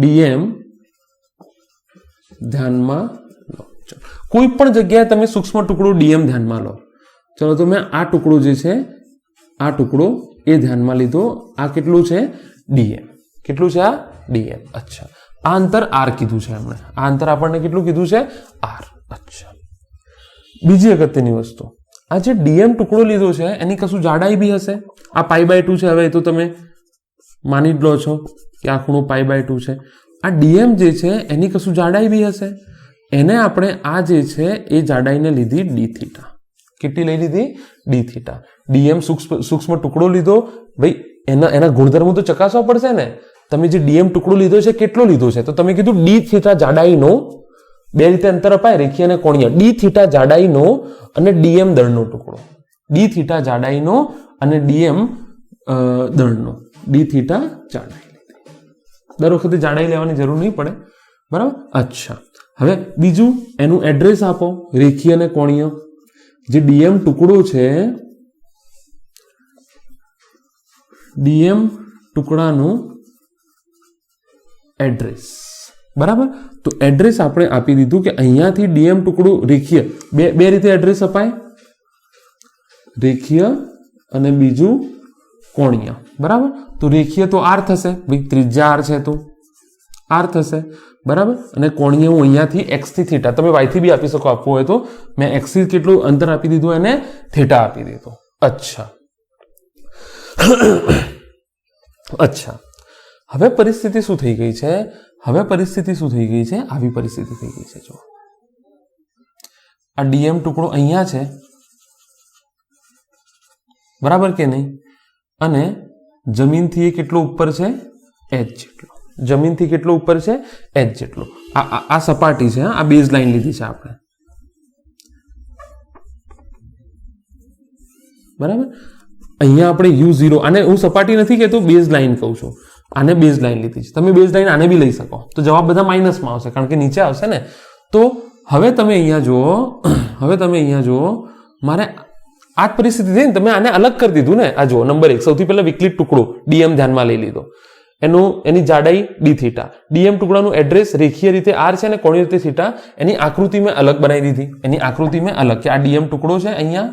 dm ધ્યાનમાં લો. કોઈ પણ જગ્યાએ તમે સૂક્ષ્મ ટુકડો dm ધ્યાનમાં લો. ચલો, તો મેં આ ટુકડો જે છે, આ ટુકડો એ ધ્યાનમાં લીધો. આ કેટલું છે? dm. કેટલું છે આ? dm. અચ્છા, આ અંતર r કીધું છે એમણે. આ અંતર આપણને કેટલું કીધું છે? r. અચ્છા, બીજી અગત્યની વસ્તુ, આ જે dm ટુકડો લીધો છે એની કશું જાડાઈ બી હશે. આ π/2 છે. હવે એ તો તમે માની જ લો છો કે આ ખૂણો π/2 છે. આ dm જે છે એની કશું જાડાઈ બી હશે. એને આપણે આ જે છે એ જાડાઈને લીધી dθ. કેટલી લઈ લીધી? dθ. dm સૂક્ષ્મ ટુકડો લીધો, ભાઈ એના ગુણધર્મો તો ચકાસવા પડશે ને. તમે જે dm ટુકડો લીધો છે કેટલો લીધો છે? તો તમે કીધું dθ જાડાઈનો, બે રીતે અંતર અપાય, રેખીય અને કોણીય. dθ જાડાઈનો અને dm દળનો ટુકડો. dθ જાડાઈનો અને dm દળનો. dθ જાડાઈ લીધી. દર વખતે જાડાઈ લેવાની જરૂર નહીં પડે, બરાબર. અચ્છા, હવે બીજું એનું એડ્રેસ આપો, રેખીય અને કોણીય. જે dm ટુકડો છે, dm ટુકડાનું એડ્રેસ, બરાબર. તો એડ્રેસ આપણે આપી દીધું કે અહીંયાથી dm ટુકડું રેખીય, બે રીતે એડ્રેસ અપાય, રેખીય અને બીજું કોણીય, બરાબર. તો રેખીય તો r થશે, ભાઈ ત્રિજ્યા r છે તો r થશે, બરાબર. અને કોણીય હું અહીંયાથી x થી થીટા, તમે y થી બી આપી શકો આપવું હોય તો. મેં x થી કેટલું અંતર આપી દીધું, એને થીટા આપી દીધું. અચ્છા અચ્છા, હવે પરિસ્થિતિ શું થઈ ગઈ છે? હવે પરિસ્થિતિ શું થઈ ગઈ છે? આવી પરિસ્થિતિ થઈ ગઈ છે. જો આ dm ટુકડો અહીંયા છે, બરાબર કે નહીં? અને જમીનથી એ કેટલો ઉપર છે? h જેટલો. જમીનથી કેટલો ઉપર છે? h જેટલો. આ સપાટી છે, આ બેઝ લાઈન લીધી છે આપણે, બરાબર. અહીંયા આપણે u0, આને હું સપાટી નથી કહેતો, બેઝ લાઈન કહું છું. આને બેઝ લાઈન લીધી છે. તમે બેઝ લાઈન આને બી લઈ શકો, તો જવાબ બધા માઇનસમાં આવશે કારણ કે નીચે આવશે ને. તો હવે તમે અહીંયા જુઓ, મારે આ જ પરિસ્થિતિ થઈ ને, તમે આને અલગ કરી દીધું ને. આ જુઓ, નંબર 1, સૌથી પહેલા વિકલિત ટુકડો dm ધ્યાનમાં લઈ લીધો, એની જાડાઈ dθ. dm ટુકડાનું એડ્રેસ રેખીય રીતે r છે અને કોણીય રીતે θ. એની આકૃતિ મેં અલગ બનાવી દીધી. એની આકૃતિ મેં અલગ, કે આ dm ટુકડો છે, અહીંયા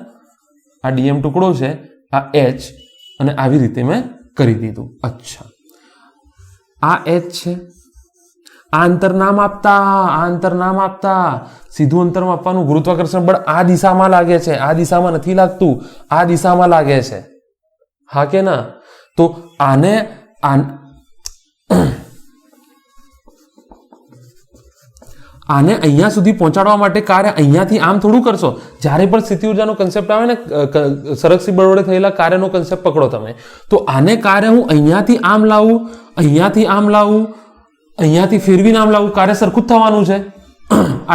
આ dm ટુકડો છે, આ h, અને આવી રીતે મેં કરી દીધું. અચ્છા, આ h છે. આ અંતર નામ આપતા, સીધું અંતર માપવાનું. ગુરુત્વાકર્ષણ બળ આ દિશામાં લાગે છે, આ દિશામાં નથી લાગતું, આ દિશામાં લાગે છે, હા કે ના? તો આને અહીંયા સુધી પહોંચાડવા માટે કાર્ય અહીંયાથી આમ થોડું કરશો. જ્યારે પણ સ્થિતિ ઉર્જાનો કન્સેપ્ટ આવે ને, સંરક્ષિત બળ વડે થયેલા કાર્યનો કન્સેપ્ટ પકડો તમે, તો આને કાર્ય હું અહીંયાથી આમ લાવું, અહીંયાથી આમ લાવું, અહીંયાથી ફેરવીને આમ લાવું, કાર્ય સરખું જ થવાનું છે.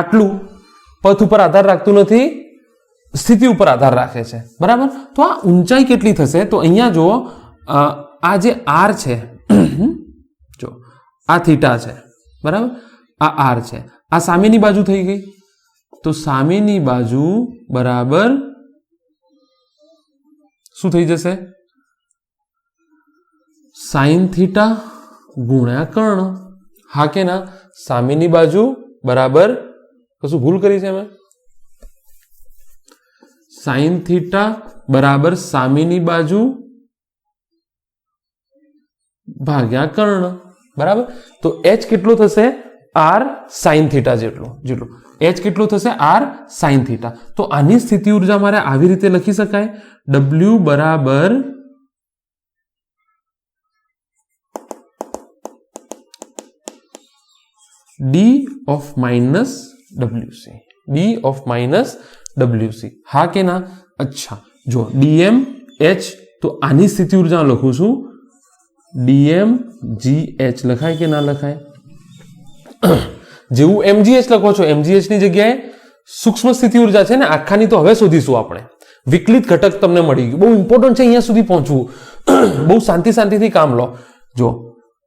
આટલું પથ ઉપર આધાર રાખતું નથી, સ્થિતિ ઉપર આધાર રાખે છે, બરાબર. તો આ ઊંચાઈ કેટલી થશે? તો અહીંયા જો આ જે આર છે, જો આ થીટા છે, બરાબર, આ આર છે, આ સામેની બાજુ થઈ ગઈ. તો સામેની બાજુ બરાબર શું થઈ જશે? સાઇન થીટા ગુણ્યા કર્ણ. હા કે ના? સામેની બાજુ બરાબર કશું ભૂલ કરી છે મેં? સાઇન થીટા બરાબર સામેની બાજુ ભાગ્યા કર્ણ, બરાબર. તો એચ કેટલું થશે? આર સાઇન થીટા જેટલું. એચ કેટલું થશે? R sine theta. તો આની સ્થિતિ ઉર્જા મારે આવી રીતે લખી શકાય, ડબલ્યુ બરાબર D of minus WC. D of minus WC. હા કે ના? અચ્છા, જો ડીએમ એચ, તો આની સ્થિતિ ઉર્જા લખું છું, ડીએમ જી એચ. લખાય કે ના લખાય? જેવું એમજીએચ લખો છો, એમજીએચ ની જગ્યાએ સૂક્ષ્મ સ્થિતિ ઉર્જા છે ને આખાની, તો હવે શોધીશું આપણે. વિકલિત ઘટક તમને મળી ગયું. બહુ ઇમ્પોર્ટન્ટ છે અહીંયા સુધી પહોંચવું. બહુ શાંતિથી કામ લો. જો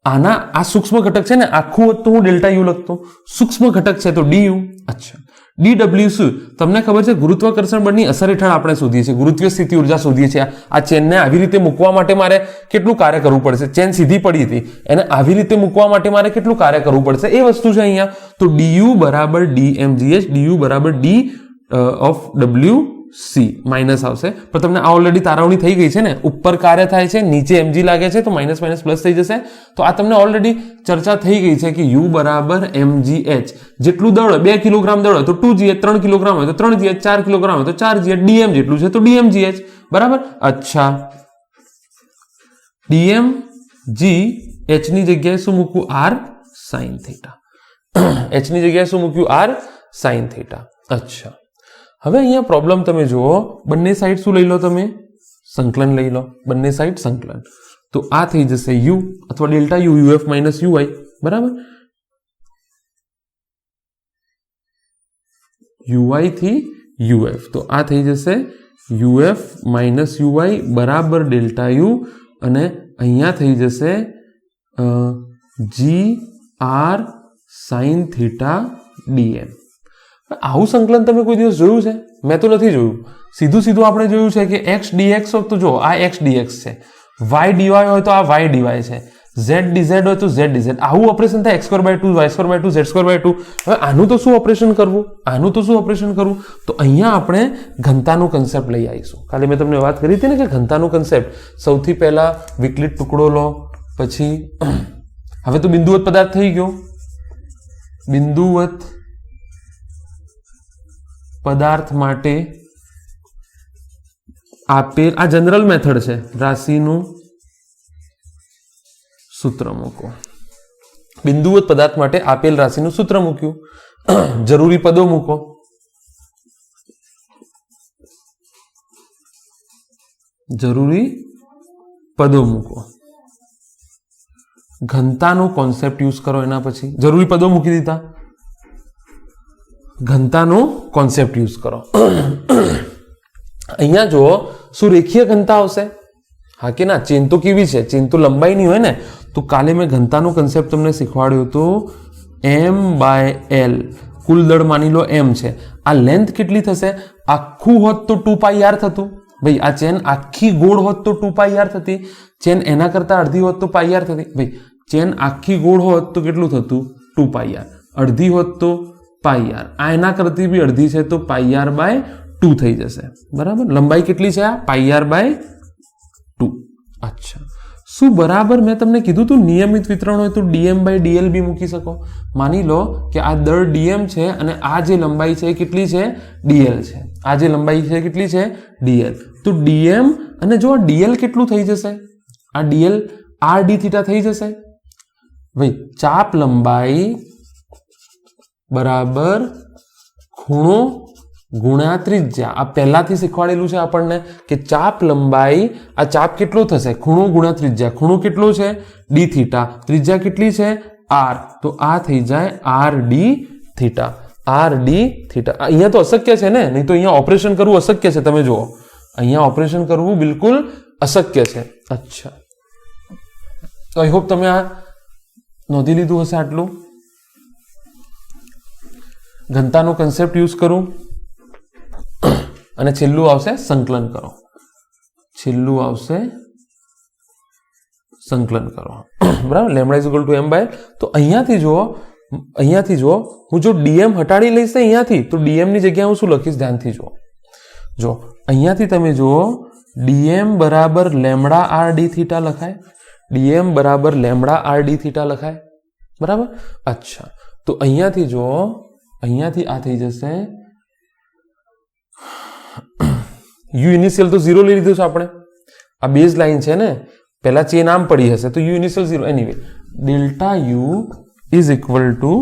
આના આ સૂક્ષ્મ ઘટક છે ને, આખું હોત તો હું ડેલ્ટા યુ લખતો. સૂક્ષ્મ ઘટક છે તો ડી યુ. અચ્છા, ડી ડબલ્યુ શું? તમને ખબર છે ગુરુત્વાકર્ષણ બળની અસર હેઠળ આપણે શોધીએ છીએ ગુરુત્વીય સ્થિતિ ઉર્જા શોધીએ છીએ. આ ચેનને આવી રીતે મૂકવા માટે મારે કેટલું કાર્ય કરવું પડશે? ચેન સીધી પડી હતી, એને આવી રીતે મૂકવા માટે મારે કેટલું કાર્ય કરવું પડશે? એ વસ્તુ છે અહીંયા. તો ડીયુ બરાબર ડીએમજીએચ, ડીયુ બરાબર D of W C minus આવશે. પણ તમને આ ઓલરેડી તારવણી થઈ ગઈ છે ને, ઉપર કાર્ય થાય છે, નીચે એમજી લાગે છે, તો માઇનસ માઇનસ પ્લસ થઈ જશે. તો આ તમને ઓલરેડી ચર્ચા થઈ ગઈ છે કે યુ બરાબર એમજીએચ. જેટલું દળ 2 કિલોગ્રામ દળ હોય તો 2gh, 3 કિલોગ્રામ હોય તો 3gh, 4 કિલોગ્રામ હોય તો 4gh, ડીએમ જેટલું છે તો ડીએમજીએચ, બરાબર. અચ્છા, ડીએમ જી એચ ની જગ્યાએ શું મૂકવું? R sine theta. એચ ની જગ્યાએ શું મૂક્યું? R sine theta. અચ્છા, હવે અહીંયા પ્રોબ્લેમ તમે જુઓ, બંને સાઈડ શું લઈ લો? તમે સંકલન લઈ લો, બંને સાઈડ સંકલન. તો આ થઈ જશે યુ અથવા delta U, UF minus UI, બરાબર. યુઆઈ થી યુએફ, તો આ થઈ જશે યુએફ માઇનસ યુઆઈ બરાબર ડેલ્ટા યુ, અને અહીંયા થઈ જશે જી આર સાઇન થીટા ડીએમ. આવું સંકલન તમે કોઈ દિવસ જોયું છે? મેં તો નથી જોયું. સીધું આપણે જોયું છે કે એક્સ ડીએક્સ હોય તો જો આ એક્સ ડીએક્સ છે, વાય ડીવાય હોય તો આ વાય ડીવાય છે, ઝેડ ડીઝેડ હોય તો ઝેડ ડીઝેડ. આવું ઓપરેશન થાય x²/2, y²/2, z²/2. હવે આનું તો શું ઓપરેશન કરવું? તો અહીંયા આપણે ઘનતાનું કન્સેપ્ટ લઈ આવીશું. કાલે મેં તમને વાત કરી હતી ને કે ઘનતાનું કન્સેપ્ટ સૌથી પહેલા વિકલિત ટુકડો લો, પછી હવે તો બિંદુવત પદાર્થ થઈ ગયો. બિંદુવત પદાર્થ માટે આપેલ આ જનરલ મેથડ છે, રાશિનું સૂત્ર મૂકો. બિંદુવત પદાર્થ માટે આપેલ રાશિનું સૂત્ર મૂક્યું. જરૂરી પદો મૂકો. ઘનતાનો કોન્સેપ્ટ યુઝ કરો. એના પછી જરૂરી પદો મૂકી દીધા, ઘનતાનો કોન્સેપ્ટ યુઝ કરો. અહીંયા જો શું રેખીય ઘનતા આવશે? હા કે ના? ચેન તો કેવી છે? ચેન તો લંબાઈની હોય ને. તો કાલે મેં ઘનતાનો કન્સેપ્ટ તમને શીખવાડ્યો હતો. m/l કુલ દળ માની લો m છે. આ લેન્થ કેટલી થશે? આખું હોત તો 2πr થતું. ભાઈ આ ચેન આખી ગોળ હોત તો 2πr થતી. ચેન એના કરતા અડધી હોત તો πr થતી. ભાઈ ચેન આખી ગોળ હોત તો કેટલું થતું? 2πr. અડધી હોત તો πr. આ એના કરતી બી અડધી છે તો πr/2 થઈ જશે, બરાબર. લંબાઈ કેટલી છે? આ πr/2. અચ્છા, શું બરાબર મેં તમને કીધું તું નિયમિત વિતરણ હોય તો dm/dl બી મૂકી શકો. માની લો કે આ દળ dm છે અને આ જે લંબાઈ છે કેટલી છે? dl છે. આ જે લંબાઈ છે કેટલી છે? dl. તો dm અને જો આ dl કેટલું થઈ જશે? આ dl r d થીટા થઈ જશે. ભાઈ ચાપ લંબાઈ બરાબર ખૂણો ગુણ્યા ત્રિજ્યા. આ પહેલાથી શીખવાડેલું છે આપણને કે ચાપ લંબાઈ, આ ચાપ કેટલો થશે? ખૂણો ગુણ્યા ત્રિજ્યા. ખૂણો કેટલો છે? D theta. ત્રિજ્યા કેટલી છે? આર. તો આ થઈ જાય R D theta. R D theta. અહીંયા તો અશક્ય છે ને, નહીં તો અહીંયા ઓપરેશન કરવું અશક્ય છે. તમે જુઓ અહીંયા ઓપરેશન કરવું બિલકુલ અશક્ય છે. અચ્છા, તો આઈ હોપ તમે આ નોંધી લીધું હશે. આટલું ઘનતાનો કન્સેપ્ટ યુઝ કરું અને છેલ્લું આવશે સંકલન કરો. છેલ્લું આવશે સંકલન કરો. બરાબર, lambda is equal to m by. તો અહીંયાથી જુઓ હું જો dm હટાડી લઈશ અહીંયાથી, તો dm ની જગ્યાએ હું શું લખીશ? ધ્યાનથી જુઓ. જો અહીંયાથી તમે જુઓ dm બરાબર લેમ્ડા આર ડી થીટા લખાય. dm બરાબર લેમ્ડા આર ડી થીટા લખાય. બરાબર. અચ્છા, તો અહીંયાથી જુઓ, અહીંયાથી આ થઈ જશે યુ ઇનિશિયલ તો 0 લઈ લીધું છે આપણે. આ બેઝ લાઈન છે ને, પહેલા ચેન આમ પડી હશે તો u initial 0. Anyway delta you is equal to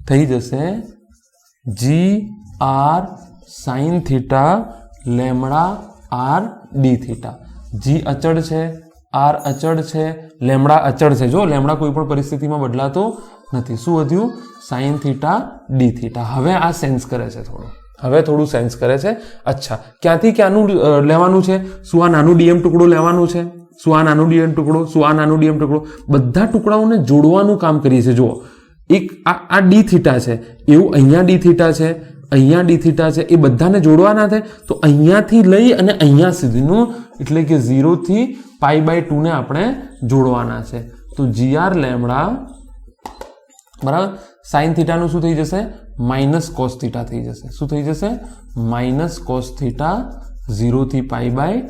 થઈ જશે જી R sine theta lambda r D theta. G અચળ છે, આર અચળ છે, લેમ્ડા અચળ છે. જો લેમ્ડા કોઈ પણ પરિસ્થિતિમાં બદલાતો નથી. શું વધ્યું? Sine theta D theta. હવે આ સેન્સ કરે છે થોડું સેન્સ કરે છે. અચ્છા, ક્યાંથી ક્યાંનું લેવાનું છે? શું આ નાનું ડીએમ ટુકડો લેવાનું છે? શું આ નાનું ડીએમ ટુકડો? શું આ નાનું ડીએમ ટુકડો? બધા ટુકડાઓને જોડવાનું કામ કરીએ છીએ. જુઓ, એક આ ડી થીટા છે, એવું અહીંયા ડી થીટા છે, અહીંયા ડી થીટા છે, એ બધાને જોડવાના થાય. તો અહીંયાથી લઈ અને અહીંયા સુધીનું, એટલે કે 0 થી π/2 ને આપણે જોડવાના છે. તો gr લેમ્ડા બરાબર સાઇન થીટાનું શું થઈ જશે? માઇનસ કોસ થીટા થઈ જશે. શું થઈ જશે? માઇનસ કોસ થીટા 0 થી π/2.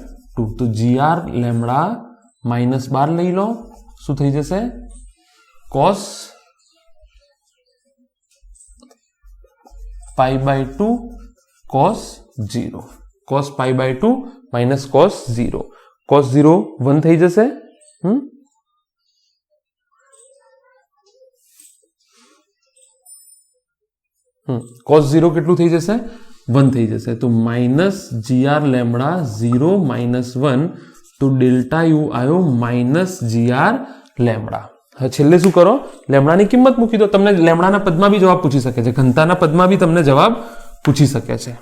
તો gr લેમ્ડા -12 લઈ લો. શું થઈ જશે? Cos π/2 cos 0. Cos π/2 minus cos 0. Cos 0 1 થઈ જશે. કોસ 0 કેટલું થઈ જશે? 1 થઈ જશે. તો માઇનસ gr લેમ્ડા 0 -1. તો ડેલ્ટા યુ આવ્યો માઇનસ gr લેમ્ડા. હવે છેલ્લે શું કરો? લેમ્ડાની કિંમત મૂકી દો. તમને લેમ્ડાના પદમાં બી જવાબ પૂછી શકે છે, ઘનતાના પદમાં બી તમને જવાબ પૂછી શકે છે.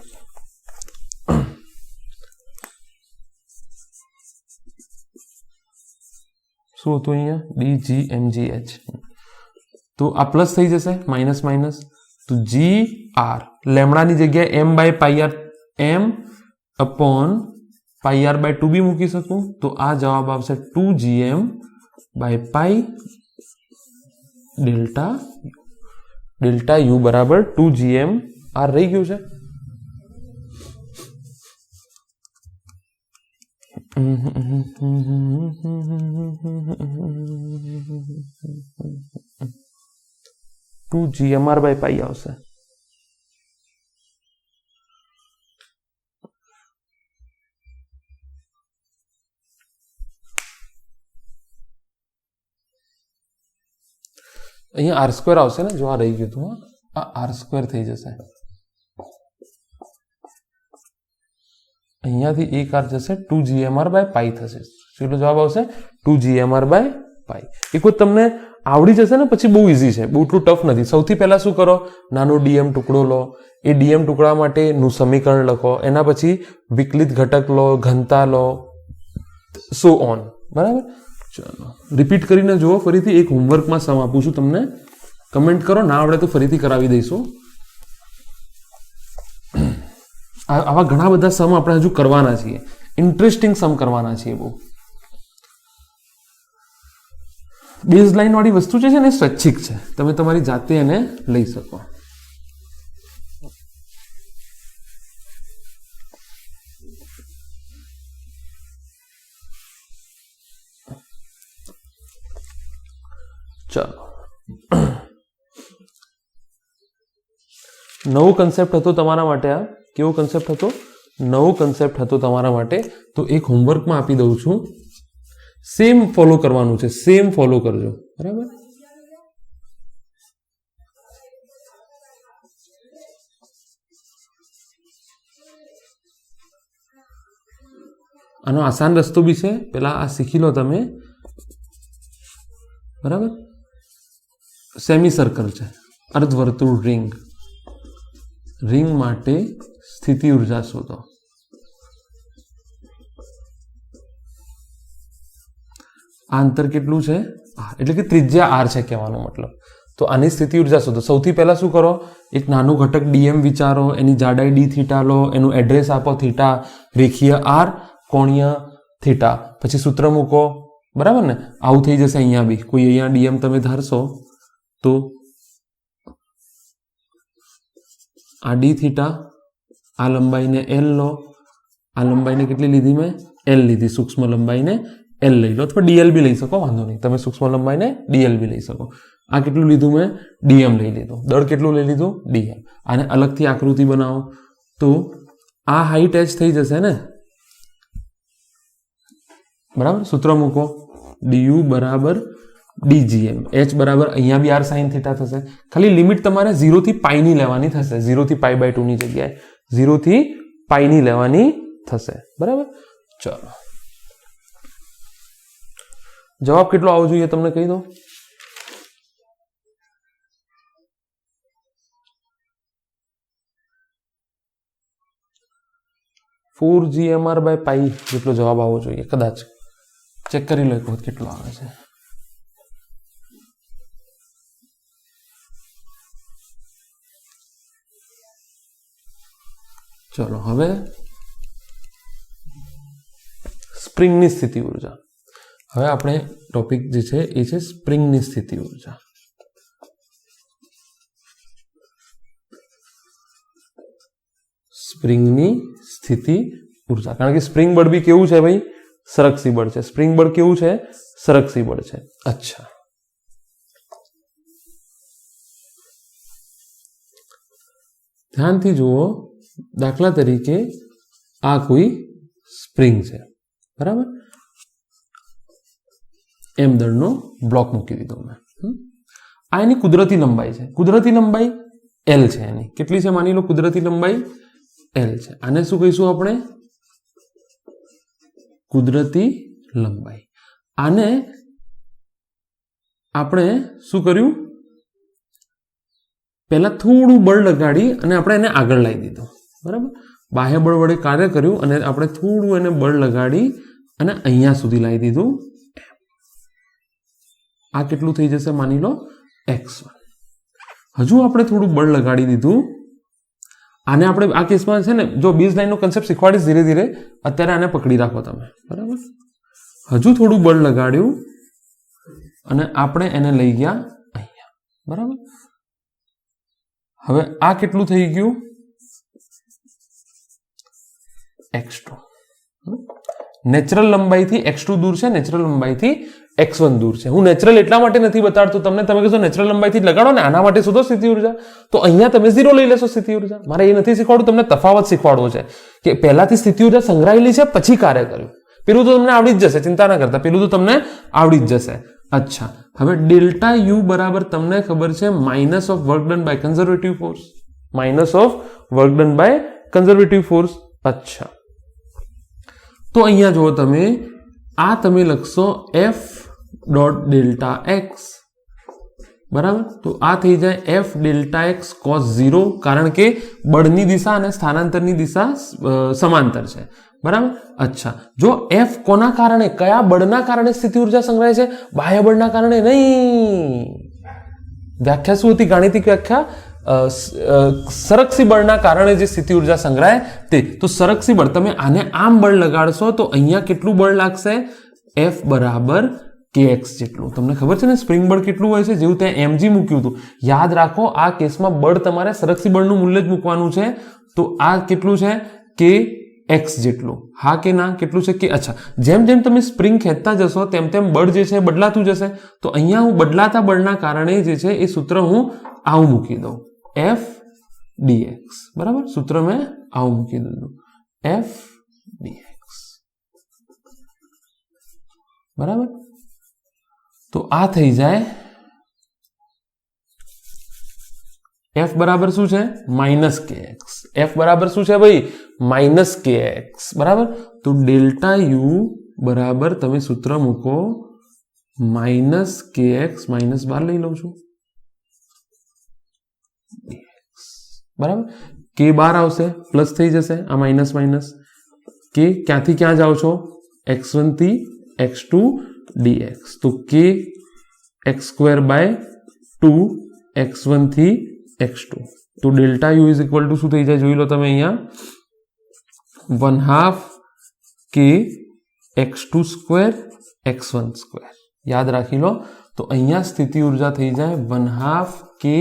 શું હતું અહીંયા? dgmgh. તો આ પ્લસ થઈ જશે, માઇનસ માઇનસ. તો જી આર લેમ્ડાની જગ્યાએ m/πr m અપોન πr/2 બી મૂકી શકું. તો આ જવાબ આવશે 2gm/π delta you. Delta U બરાબર 2gm આર રહી ગયું છે. ટુ gmr/π આવશે. અહીંયા આર સ્ક્વેર આવશે ને, જો આ રહી ગયું હતું, આ આર સ્ક્વેર થઈ જશે. અહીંયાથી એક આર જશે, 2gmr/π થશે. કેટલો જવાબ આવશે? 2gmr/π. એક વખત તમને આવડી જશે ને પછી બહુ ઇઝી છે, બહુ એટલું ટફ નથી. સૌથી પહેલા શું કરો? નાનો ડીએમ ટુકડો લો, એ ડીએમ ટુકડા માટેનું સમીકરણ લખો, એના પછી વિકલિત ઘટક લો, ઘનતા લો, સો ઓન. બરાબર. ચાલો રિપીટ કરીને જુઓ ફરીથી. એક હોમવર્કમાં સમ આપું છું તમને, કમેન્ટ કરો, ના આવડે તો ફરીથી કરાવી દઈશું. આવા ઘણા બધા સમ આપણે હજુ કરવાના છીએ, ઇન્ટરેસ્ટિંગ સમ કરવાના છીએ. બહુ બેઝ લાઈન વાળી વસ્તુ છે ને, સ્વૈચ્છિક છે, તમે તમારી જાતે એને લઈ શકો. ચાલો, નવો કન્સેપ્ટ હતો તમારા માટે. આ કેવો કન્સેપ્ટ હતો? નવો કન્સેપ્ટ હતો તમારા માટે. તો એક હોમવર્કમાં આપી દઉં છું, સેમ ફોલો કરવાનું છે, સેમ ફોલો કરજો. બરાબર. આનો આસાન રસ્તો બી છે, પેલા આ શીખી લો તમે. બરાબર. સેમી સર્કલ છે, અર્ધવર્તુળ રિંગ. રિંગ માટે સ્થિતિ ઉર્જા શોધો. આ અંતર કેટલું છે? એટલે કે ત્રિજ્યા આર છે કહેવાનો મતલબ. તો આની સ્થિતિ ઉર્જા શોધો. સૌથી પહેલા શું કરો? એક નાનું ઘટક ડીએમ વિચારો, એની જાડાઈ ડી થીટા લો, એનું એડ્રેસ આપો થીટા, રેખીય આર, કોણીય થીટા, પછી સૂત્ર મૂકો. બરાબર ને? આવું થઈ જશે. અહીંયા બી કોઈ અહીંયા ડીએમ તમે ધારશો તો આ ડી થીટા, આ લંબાઈને એલ લો, આ લંબાઈને કેટલી લીધી મેં? એલ લીધી. સૂક્ષ્મ લંબાઈને એલ લઈ લો, અથવા ડીએલ બી લઈ શકો, વાંધો નહીં. તમે સૂક્ષ્મ લંબાઈને ડીએલ બી લઈ શકો. આ કેટલું લીધું મેં? ડીએમ લઈ લીધું. દળ કેટલું લઈ લીધું? ડીએમ. આને અલગથી આકૃતિ બનાવો તો આ હાઈટ એચ થઈ જશે ને? બરાબર. સૂત્ર મૂકો. ડીયુ બરાબર ડીજીએમ. એચ બરાબર અહીંયા બી આર સાઇન થીટા થશે. ખાલી લિમિટ તમારે 0 થી પાઈ ની લેવાની થશે. 0 થી પાઈ બાય 2 ની જગ્યાએ 0 થી પાઈ ની લેવાની થશે. બરાબર. ચલો, જવાબ કેટલો આવવો જોઈએ તમને કહી દો. (4gmr by પાઈ જેટલો જવાબ આવવો જોઈએ. કદાચ ચેક કરી લો એક વખત કેટલો આવે છે. ચલો, હવે સ્પ્રિંગની સ્થિતિ ઉર્જા. હવે આપણે ટોપિક જે છે એ છે સ્પ્રિંગની સ્થિતિ ઉર્જા. સ્પ્રિંગની સ્થિતિ ઉર્જા. કારણ કે સ્પ્રિંગ બળ બી કેવું છે ભાઈ? સરકસી બળ છે. સ્પ્રિંગ બળ કેવું છે? સરકસી બળ છે. અચ્છા, ધ્યાનથી જુઓ. દાખલા તરીકે આ કોઈ સ્પ્રિંગ છે. બરાબર. એમ દળનો બ્લોક મૂકી દીધો મેં. આ એની કુદરતી લંબાઈ છે. કુદરતી લંબાઈ એલ છે. એની કેટલી છે માની લો? કુદરતી લંબાઈ એલ છે. આને શું કહીશું આપણે? કુદરતી લંબાઈ. આને આપણે શું કર્યું? પહેલા થોડું બળ લગાડી અને આપણે એને આગળ લાવી દીધું. બરાબર. બાહ્ય બળ વડે કાર્ય કર્યું અને આપણે થોડું એને બળ લગાડી અને અહીંયા સુધી લાવી દીધું. આ કેટલું થઈ જશે માની લો? x1. હજુ આપણે થોડું બળ લગાડી દીધું. આને આપણે આ કેસમાં છે ને, જો બેઝ લાઈનનો કન્સેપ્ટ શીખવાડીશ ધીરે ધીરે. અત્યારે આને પકડી રાખો તમે. બરાબર. હજુ થોડું બળ લગાડ્યું અને આપણે એને લઈ ગયા અહીંયા. બરાબર. હવે આ કેટલું થઈ ગયું? x2. નેચરલ લંબાઈથી x2 દૂર છે, નેચરલ લંબાઈથી x1 દૂર છે. હું નેચરલ એટલા માટે નથી બતાડતો તમને. તમે કહેશો નેચરલ લંબાઈથી લગાડો ને, આના માટે શોધો સ્થિતિ ઉર્જા. તો અહીંયા તમે 0 લઈ લેશો સ્થિતિ ઉર્જા. મારે એ નથી શીખવાડવું, તમને તફાવત શીખવાડવો છે કે પહેલાથી સ્થિતિ ઉર્જા સંગ્રહાયેલી છે, પછી કાર્ય કર્યું. પેલું તો તમને આવડી જ જશે, ચિંતા ના કરતા. પેલું તો તમને આવડી જ જશે. અચ્છા, હવે ડેલ્ટા યુ બરાબર તમને ખબર છે minus of work done by conservative force. Minus of work done by conservative force. અચ્છા, તો અહીંયા જુઓ તમે, આ તમે લખશો f ડોટ ડેલ્ટા એક્સ. બરાબર. તો આ થઈ જાય f ડેલ્ટા એક્સ કોસ 0, કારણ કે બળની દિશા અને સ્થાનાંતરની દિશા સમાંતર છે. બરાબર. અચ્છા, જો f કોના કારણે, કયા બળના કારણે સ્થિતિ ઉર્જા સંગ્રહાય છે? બાહ્ય બળના કારણે નહીં. વ્યાખ્યા શું હતી? ગાણિતિક વ્યાખ્યા સરકસી બળના કારણે જે સ્થિતિ ઉર્જા સંગ્રહાય તે. તો સરકસી બળ, તમે આને આમ બળ લગાડશો તો અહીંયા કેટલું બળ લાગશે? f બરાબર kx જેટલું. તમને ખબર છે ને સ્પ્રિંગ બળ કેટલું હોય છે? જેવું ત્યાં mg મૂક્યું હતું. યાદ રાખો, આ કેસમાં બળ તમારે સરકસી બળનું મૂલ્ય જ મૂકવાનું છે. તો આ કેટલું છે? kx જેટલું. હા કે ના? કેટલું છે? કે. અચ્છા, જેમ જેમ તમે સ્પ્રિંગ ખેંચતા જશો તેમ તેમ બળ જે છે બદલાતું જશે. તો અહીંયા હું બદલાતા બળના કારણે જે છે એ સૂત્ર હું આવું મૂકી દઉં, f dx. બરાબર. સૂત્ર મેં આવું મૂકી દીધું, f dx. બરાબર. તો આ થઈ જાય f બરાબર શું છે? Minus kx. f બરાબર શું છે ભાઈ? Minus kx. બરાબર. તો ડેલ્ટા યુ બરાબર તમે સૂત્ર મૂકો માઇનસ kx, -12 લઈ લઉં છું, bરાબર. કે બાર આવશે, પ્લસ થઈ જશે, આ માઇનસ માઇનસ, કે ક્યાંથી ક્યાં જાઓ છો, x1 થી x2 dx, તો કે x સ્ક્વેર બાય 2 x1 થી x2, તો delta you is equal two શું થઈ જાય જોઈ લો તમે અહીંયા 1/2 કે x2 સ્ક્વેર x1 સ્ક્વેર, યાદ રાખી લો. તો અહીંયા સ્થિતિ ઉર્જા થઈ જાય 1/2 કે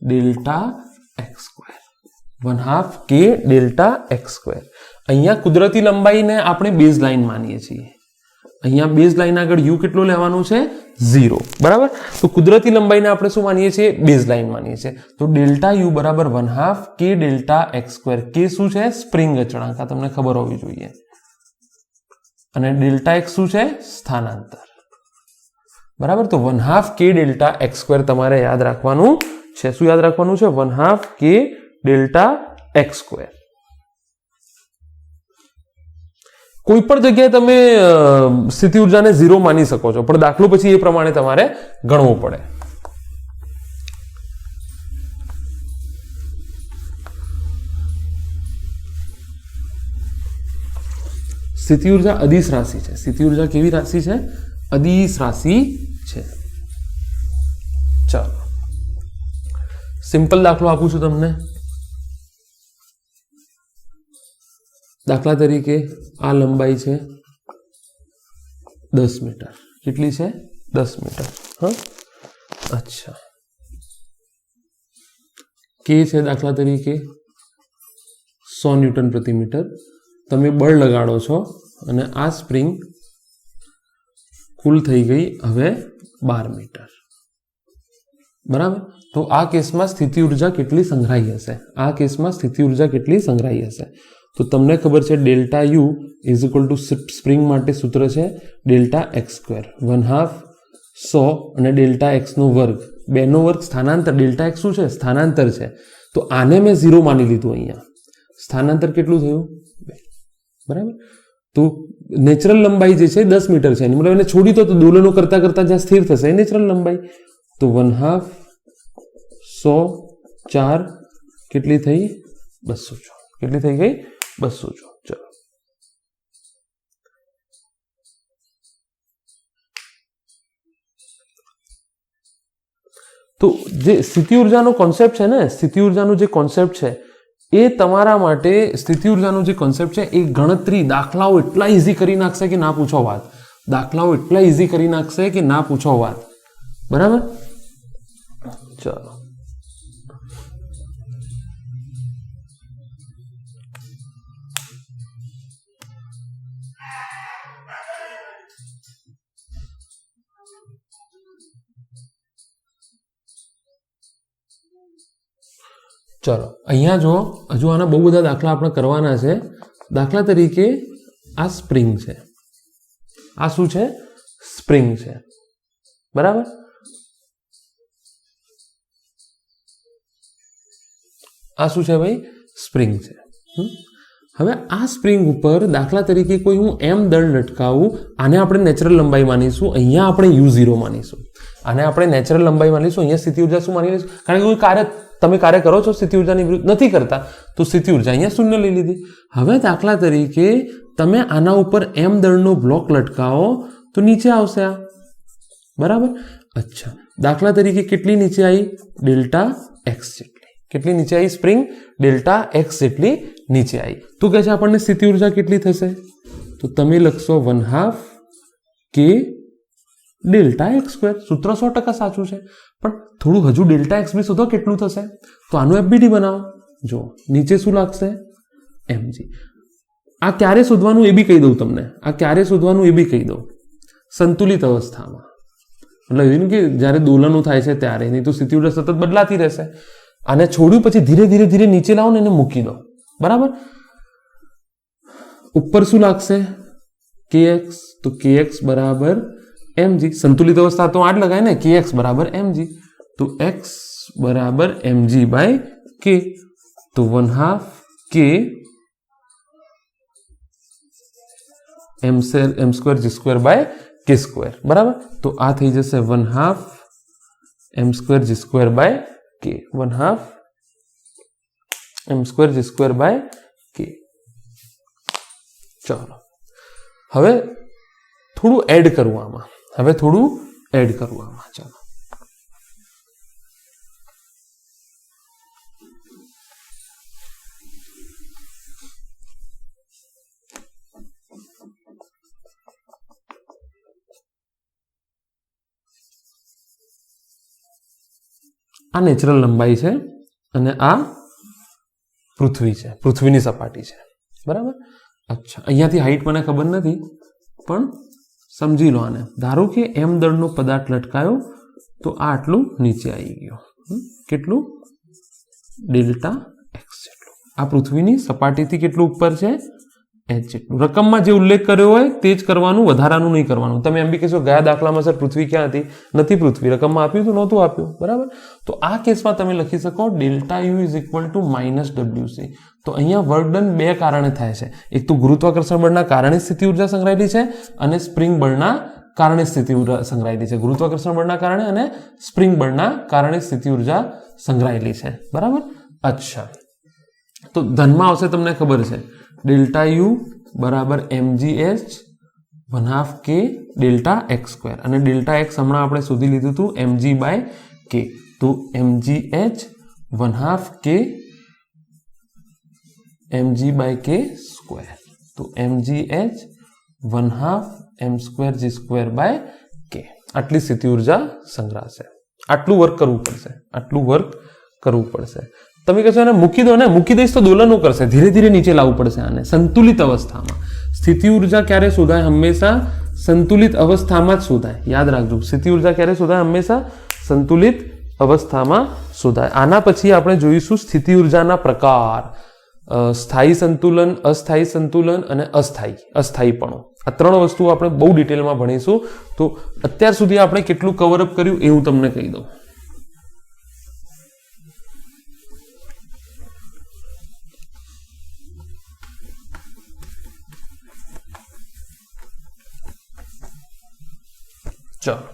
ડેલ્ટા x સ્ક્વેર, 1/2 કે ડેલ્ટા x સ્ક્વેર. અહીંયા કુદરતી લંબાઈને આપણે બેઝ લાઈન માનીએ છીએ. અહીંયા બેઝ લાઈન આગળ u કેટલું લેવાનું છે, 0, બરાબર. તો કુદરતી લંબાઈને આપણે શું માનીએ છીએ, બેઝ લાઈન માનીએ છીએ. તો ડેલ્ટા યુ બરાબર 1/2 કે ડેલ્ટા x સ્ક્વેર. કે શું છે, સ્પ્રિંગ અચળાંક, આ તમને ખબર હોવી જોઈએ. અને ડેલ્ટા x શું છે, સ્થાનાંતર, બરાબર. તો 1/2 કે ડેલ્ટા x સ્ક્વેર તમારે યાદ રાખવાનું છે. શું યાદ રાખવાનું છે, 1/2 કે ડેલ્ટા x સ્ક્વેર. કોઈ પણ જગ્યાએ તમે સ્થિતિ ઉર્જાને 0 માની શકો છો, પણ દાખલો પછી એ પ્રમાણે તમારે ગણવો પડે. સ્થિતિ ઉર્જા અદિશ રાશિ છે. સ્થિતિ ઉર્જા કેવી રાશિ છે, અદિશ રાશિ છે. ચાલો સિમ્પલ દાખલો આપું છું તમને. દાખલા તરીકે આ લંબાઈ છે 10 મીટર. કેટલી છે, 10 મીટર. હા, અચ્છા. કે છે દાખલા તરીકે 100 ન્યૂટન પ્રતિ મીટર. તમે બળ લગાડો છો અને આ સ્પ્રિંગ કુલ થઈ ગઈ હવે 12 મીટર, બરાબર. તો આ કેસમાં સ્થિતિ ઉર્જા કેટલી સંગ્રહાઈ હશે, આ કેસમાં સ્થિતિ ઉર્જા કેટલી સંગ્રહાઈ હશે? તો તમને ખબર છે delta you is equal two spring માટે સૂત્ર છે ડેલ્ટા એક્સ સ્ક્વેર, 1/2 100 અને ડેલ્ટા એક્સ નો વર્ગ, 2 નો વર્ગ સ્થાનાંતર. ડેલ્ટા એક્સ શું છે, સ્થાનાંતર છે. તો આને મેં 0 માની લીધું. અહીંયા સ્થાનાંતર કેટલું થયું, 2, બરાબર. તો નેચરલ લંબાઈ જે છે 10 મીટર છે, મતલબ એને છોડી દો તો દોલનો કરતા કરતા જ્યાં સ્થિર થશે એ નેચરલ લંબાઈ. તો 1/2 100 4 કેટલી થઈ, 200. કેટલી થઈ ગઈ, 200. ચલો તો જે સ્થિતિ ઉર્જાનો કોન્સેપ્ટ છે ને, સ્થિતિ ઉર્જાનો જે કોન્સેપ્ટ છે એ તમારા માટે, સ્થિતિ ઉર્જાનો જે કોન્સેપ્ટ છે એ ગણતરી, દાખલાઓ એટલા ઇઝી કરી નાખશે કે ના પૂછો વાત. દાખલાઓ એટલા ઇઝી કરી નાખશે કે ના પૂછો વાત, બરાબર. ચલો ચલો અહીંયા જો હજુ આના બહુ બધા દાખલા આપણે કરવાના છે. દાખલા તરીકે આ સ્પ્રિંગ છે, આ શું છે, સ્પ્રિંગ છે, બરાબર. આ શું છે ભાઈ, સ્પ્રિંગ છે. હવે આ સ્પ્રિંગ ઉપર દાખલા તરીકે કોઈ હું એમ દળ લટકાવું, આને આપણે નેચરલ લંબાઈ માનીશું, અહીંયા આપણે u0 માનીશું. આને આપણે નેચરલ લંબાઈ માનીશું, અહીંયા સ્થિતિ ઉર્જા શું માની લઈશું, કારણ કે કોઈ કાર્ય તમે કાર્ય કરો છો સ્થિતિ ઉર્જાની વિરુદ્ધ નથી કરતા, તો સ્થિતિ ઉર્જા અહીંયા 0 લઈ લીધી. હવે દાખલા તરીકે તમે આના ઉપર એમ દળનો બ્લોક લટકાવો તો નીચે આવશે આ, બરાબર. અચ્છા, દાખલા તરીકે કેટલી નીચે આવી, ડેલ્ટા એક્સ જેટલી. કેટલી નીચે આવી સ્પ્રિંગ, ડેલ્ટા એક્સ જેટલી નીચે આવી. તો કહે છે આપણને સ્થિતિ ઉર્જા કેટલી થશે, તો તમે લખશો 1/2 કે ડેલ્ટા એક્સ સ્ક્વેર. સૂત્ર 100% સાચું છે, પણ થોડું હજુ ડેલ્ટા એક્સ બી શોધો કેટલું થશે. તો આનું એફબીડી બનાવો. જો નીચે શું લાગશે, એમજી. આ ક્યારે શોધવાનું એ બી કહી દઉં તમને, આ ક્યારે શોધવાનું એ બી કહી દઉં. સંતુલિત અવસ્થામાં, એટલે એવી કે જ્યારે દોલનો થાય છે ત્યારે, નહીં તો સ્થિતિ ઉર્જા સતત બદલાતી રહેશે. આને છોડ્યું પછી ધીરે ધીરે ધીરે નીચે લાવો ને એને મૂકી દો, બરાબર. ઉપર શું લાગશે, kx. તો kx બરાબર mg. સંતુલિત અવસ્થા તો આ જ લગાય ને, kx બરાબર mg. તો x બરાબર mg બાય k. તો 1/2 k m square g square by k square, બરાબર. તો આ થઈ જશે 1/2 m square g square by k. 1/2 m²g²/k. ચાલો હવે થોડું એડ કરવું આમાં, ચાલો આ નેચરલ લંબાઈ છે અને આ પૃથ્વી છે, પૃથ્વીની સપાટી છે, બરાબર. અચ્છા, અહીંયાથી હાઈટ મને ખબર નથી પણ સમજી લો આને. ધારો કે m દળનો પદાર્થ લટકાયો તો આ આટલું નીચે આવી ગયો, કેટલું? ડેલ્ટા એક્સ જેટલું. આ પૃથ્વીની સપાટીથી કેટલું ઉપર છે? h જેટલું. રકમમાં જે ઉલ્લેખ કર્યો હોય તે જ કરવાનું, વધારાનું નહીં કરવાનું. તમે એમ બી કહેશો ગયા દાખલામાં સર પૃથ્વી ક્યાં હતી? નથી પૃથ્વી. રકમમાં આપ્યું તો નહોતું આપ્યું, બરાબર. તો આ કેસમાં તમે લખી શકો delta you is equal two -WC. તો અહીંયા વર્ક ડન બે કારણે થાય છે. એક તો ગુરુત્વાકર્ષણ બળના કારણે સ્થિતિ ઉર્જા સંગ્રહાયેલી છે અને સ્પ્રિંગ બળના કારણે સ્થિતિ ઉર્જા સંગ્રહાયેલી છે. ગુરુત્વાકર્ષણ બળના કારણે અને સ્પ્રિંગ બળના કારણે સ્થિતિ ઉર્જા સંગ્રહાયેલી છે, બરાબર. અચ્છા, તો ધનમાં આવશે, તમને ખબર છે ડેલ્ટા યુ બરાબર mgh 1/2 k ડેલ્ટા x². અને ડેલ્ટા x હમણાં આપણે શોધી લીધું હતું mg/k. તો mgh 1/2 k mg/k². તો mgh 1/2 m²g²/k. આટલી સ્થિતિ ઉર્જા સંગ્રહાશે. આટલું વર્ક કરવું પડશે. તમે કહેશો એને મૂકી દો ને, મૂકી દઈશ તો દોલનો કરશે, ધીરે ધીરે નીચે લાવવું પડશે આને સંતુલિત અવસ્થામાં. સ્થિતિ ઉર્જા ક્યારે શોધાય? હંમેશા સંતુલિત અવસ્થામાં જ શોધાય. યાદ રાખજો, સ્થિતિ ઉર્જા ક્યારે શોધાય? હંમેશા સંતુલિત અવસ્થામાં શોધાય. આના પછી આપણે જોઈશું સ્થિતિ ઉર્જાના પ્રકાર: સ્થાયી સંતુલન, અસ્થાયી સંતુલન અને અસ્થાયીપણું. આ ત્રણ વસ્તુઓ આપણે બહુ ડિટેલમાં ભણીશું. તો અત્યાર સુધી આપણે કેટલું કવરઅપ કર્યું એ હું તમને કહી દઉં. ચાલો,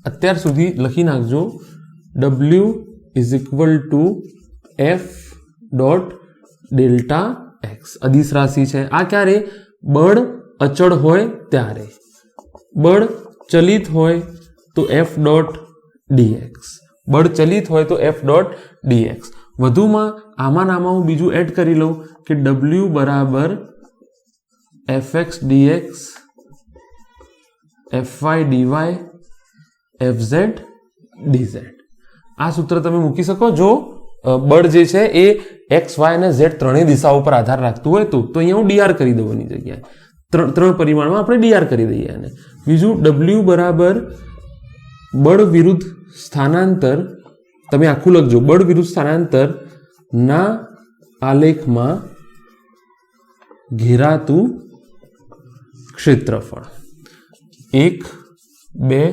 અત્યાર સુધી લખી નાખજો W is equal to F dot delta x. અદિશ રાશિ છે આ. ક્યારે? બળ અચળ હોય ત્યારે. બળ ચલિત હોય તો F ડોટ dx. બળ ચલિત હોય તો F ડોટ dx. વધુમાં આમાં હું બીજું એડ કરી લઉં કે W બરાબર fx dx fy dy fz dz. આ સૂત્ર તમે મૂકી શકો. જો બળ જે છે એ x, y અને z ત્રણેય દિશાઓ પર આધાર રાખતું હોય તો અહીંયા હું dr કરી દઉં. એની જગ્યાએ ત્રણ પરિમાણમાં આપણે dr કરી દઈએ. અને બીજું w બરાબર બળ વિરુદ્ધ સ્થાનાંતર. તમે આખું લખજો, બળ વિરુદ્ધ સ્થાનાંતર ના આલેખમાં ઘેરાતું ક્ષેત્રફળ. 1, 2,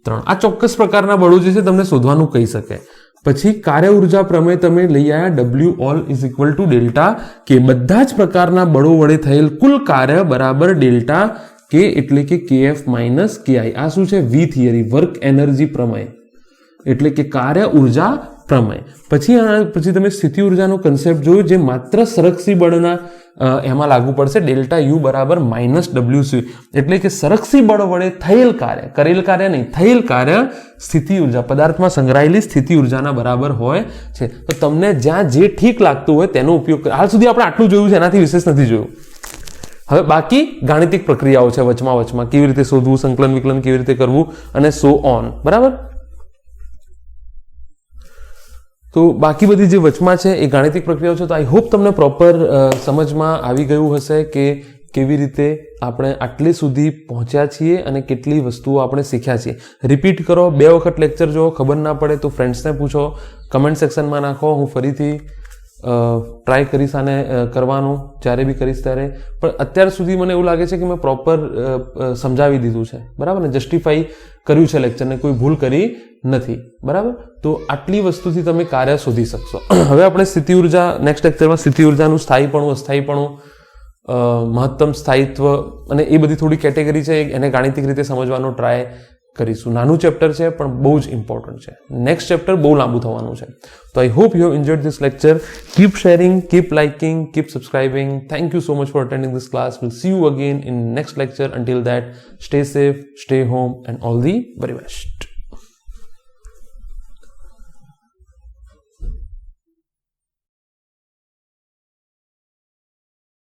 3 આ ચોક્કસ પ્રકારના બળો જે છે તમને શોધવાનું કહી શકે. પછી કાર્ય ઉર્જા પ્રમેય તમે લઈ આવ્યા W all is equal to delta કે. બધા જ પ્રકારના બળો વડે થયેલ કુલ કાર્ય બરાબર ડેલ્ટા કે, એટલે કે kF માઇનસ ki. આ શું છે? વી થિયરી, વર્ક એનર્જી પ્રમેય, એટલે કે કાર્ય ઉર્જા પ્રમેય. પછી તમે સ્થિતિ ઉર્જાનો કન્સેપ્ટ જોયો જે માત્ર સંરક્ષી બળના એમાં લાગુ પડશે. ડેલ્ટા યુ બરાબર -WC, એટલે કે સંરક્ષી બળ વડે થયેલ કાર્ય, કરેલ કાર્ય નહીં, થયેલ કાર્ય સ્થિતિ ઉર્જા, પદાર્થમાં સંગ્રહાયેલી સ્થિતિ ઉર્જાના બરાબર હોય છે. તો તમને જ્યાં જે ઠીક લાગતું હોય તેનો ઉપયોગ. હાલ સુધી આપણે આટલું જોયું છે, એનાથી વિશેષ નથી જોયું. હવે બાકી ગાણિતિક પ્રક્રિયાઓ છે વચમાં કેવી રીતે શોધવું, સંકલન વિકલન કેવી રીતે કરવું અને સો ઓન, બરાબર. તો બાકી બધી જે વચમાં છે એ ગાણિતિક પ્રક્રિયાઓ છે. તો આઈ હોપ તમને પ્રોપર સમજમાં આવી ગયું હશે કે કેવી રીતે આપણે આટલી સુધી પહોંચ્યા છીએ અને કેટલી વસ્તુઓ આપણે શીખ્યા છીએ. રિપીટ કરો, 2 વખત લેક્ચર જો ખબર ના પડે તો ફ્રેન્ડ્સને પૂછો, કમેન્ટ સેક્શનમાં નાખો. હું ફરીથી ટ્રાય કરીશ આને કરવાનું જ્યારે બી કરીશ ત્યારે. પણ અત્યાર સુધી મને એવું લાગે છે કે મેં પ્રોપર સમજાવી દીધું છે, બરાબર ને, જસ્ટિફાઈ કર્યું છે લેક્ચરને, કોઈ ભૂલ કરી નથી, બરાબર. તો આટલી વસ્તુથી તમે કાર્ય શોધી શકશો. હવે આપણે સ્થિતિ ઉર્જા, નેક્સ્ટ લેક્ચરમાં સ્થિતિ ઉર્જાનું સ્થાયીપણું, અસ્થાયીપણું, મહત્તમ સ્થાયિત્વ અને એ બધી થોડી કેટેગરી છે એને ગાણિતિક રીતે સમજવાનો ટ્રાય કરીશું. નાનું ચેપ્ટર છે પણ બહુ જ ઇમ્પોર્ટન્ટ છે. નેક્સ્ટ ચેપ્ટર બહુ લાંબુ થવાનું છે. તો I hope you have enjoyed this lecture. Keep sharing, keep liking, keep subscribing. Thank you so much for attending this class. We'll see you again in next lecture. Until that, stay safe, stay home, and all the very best.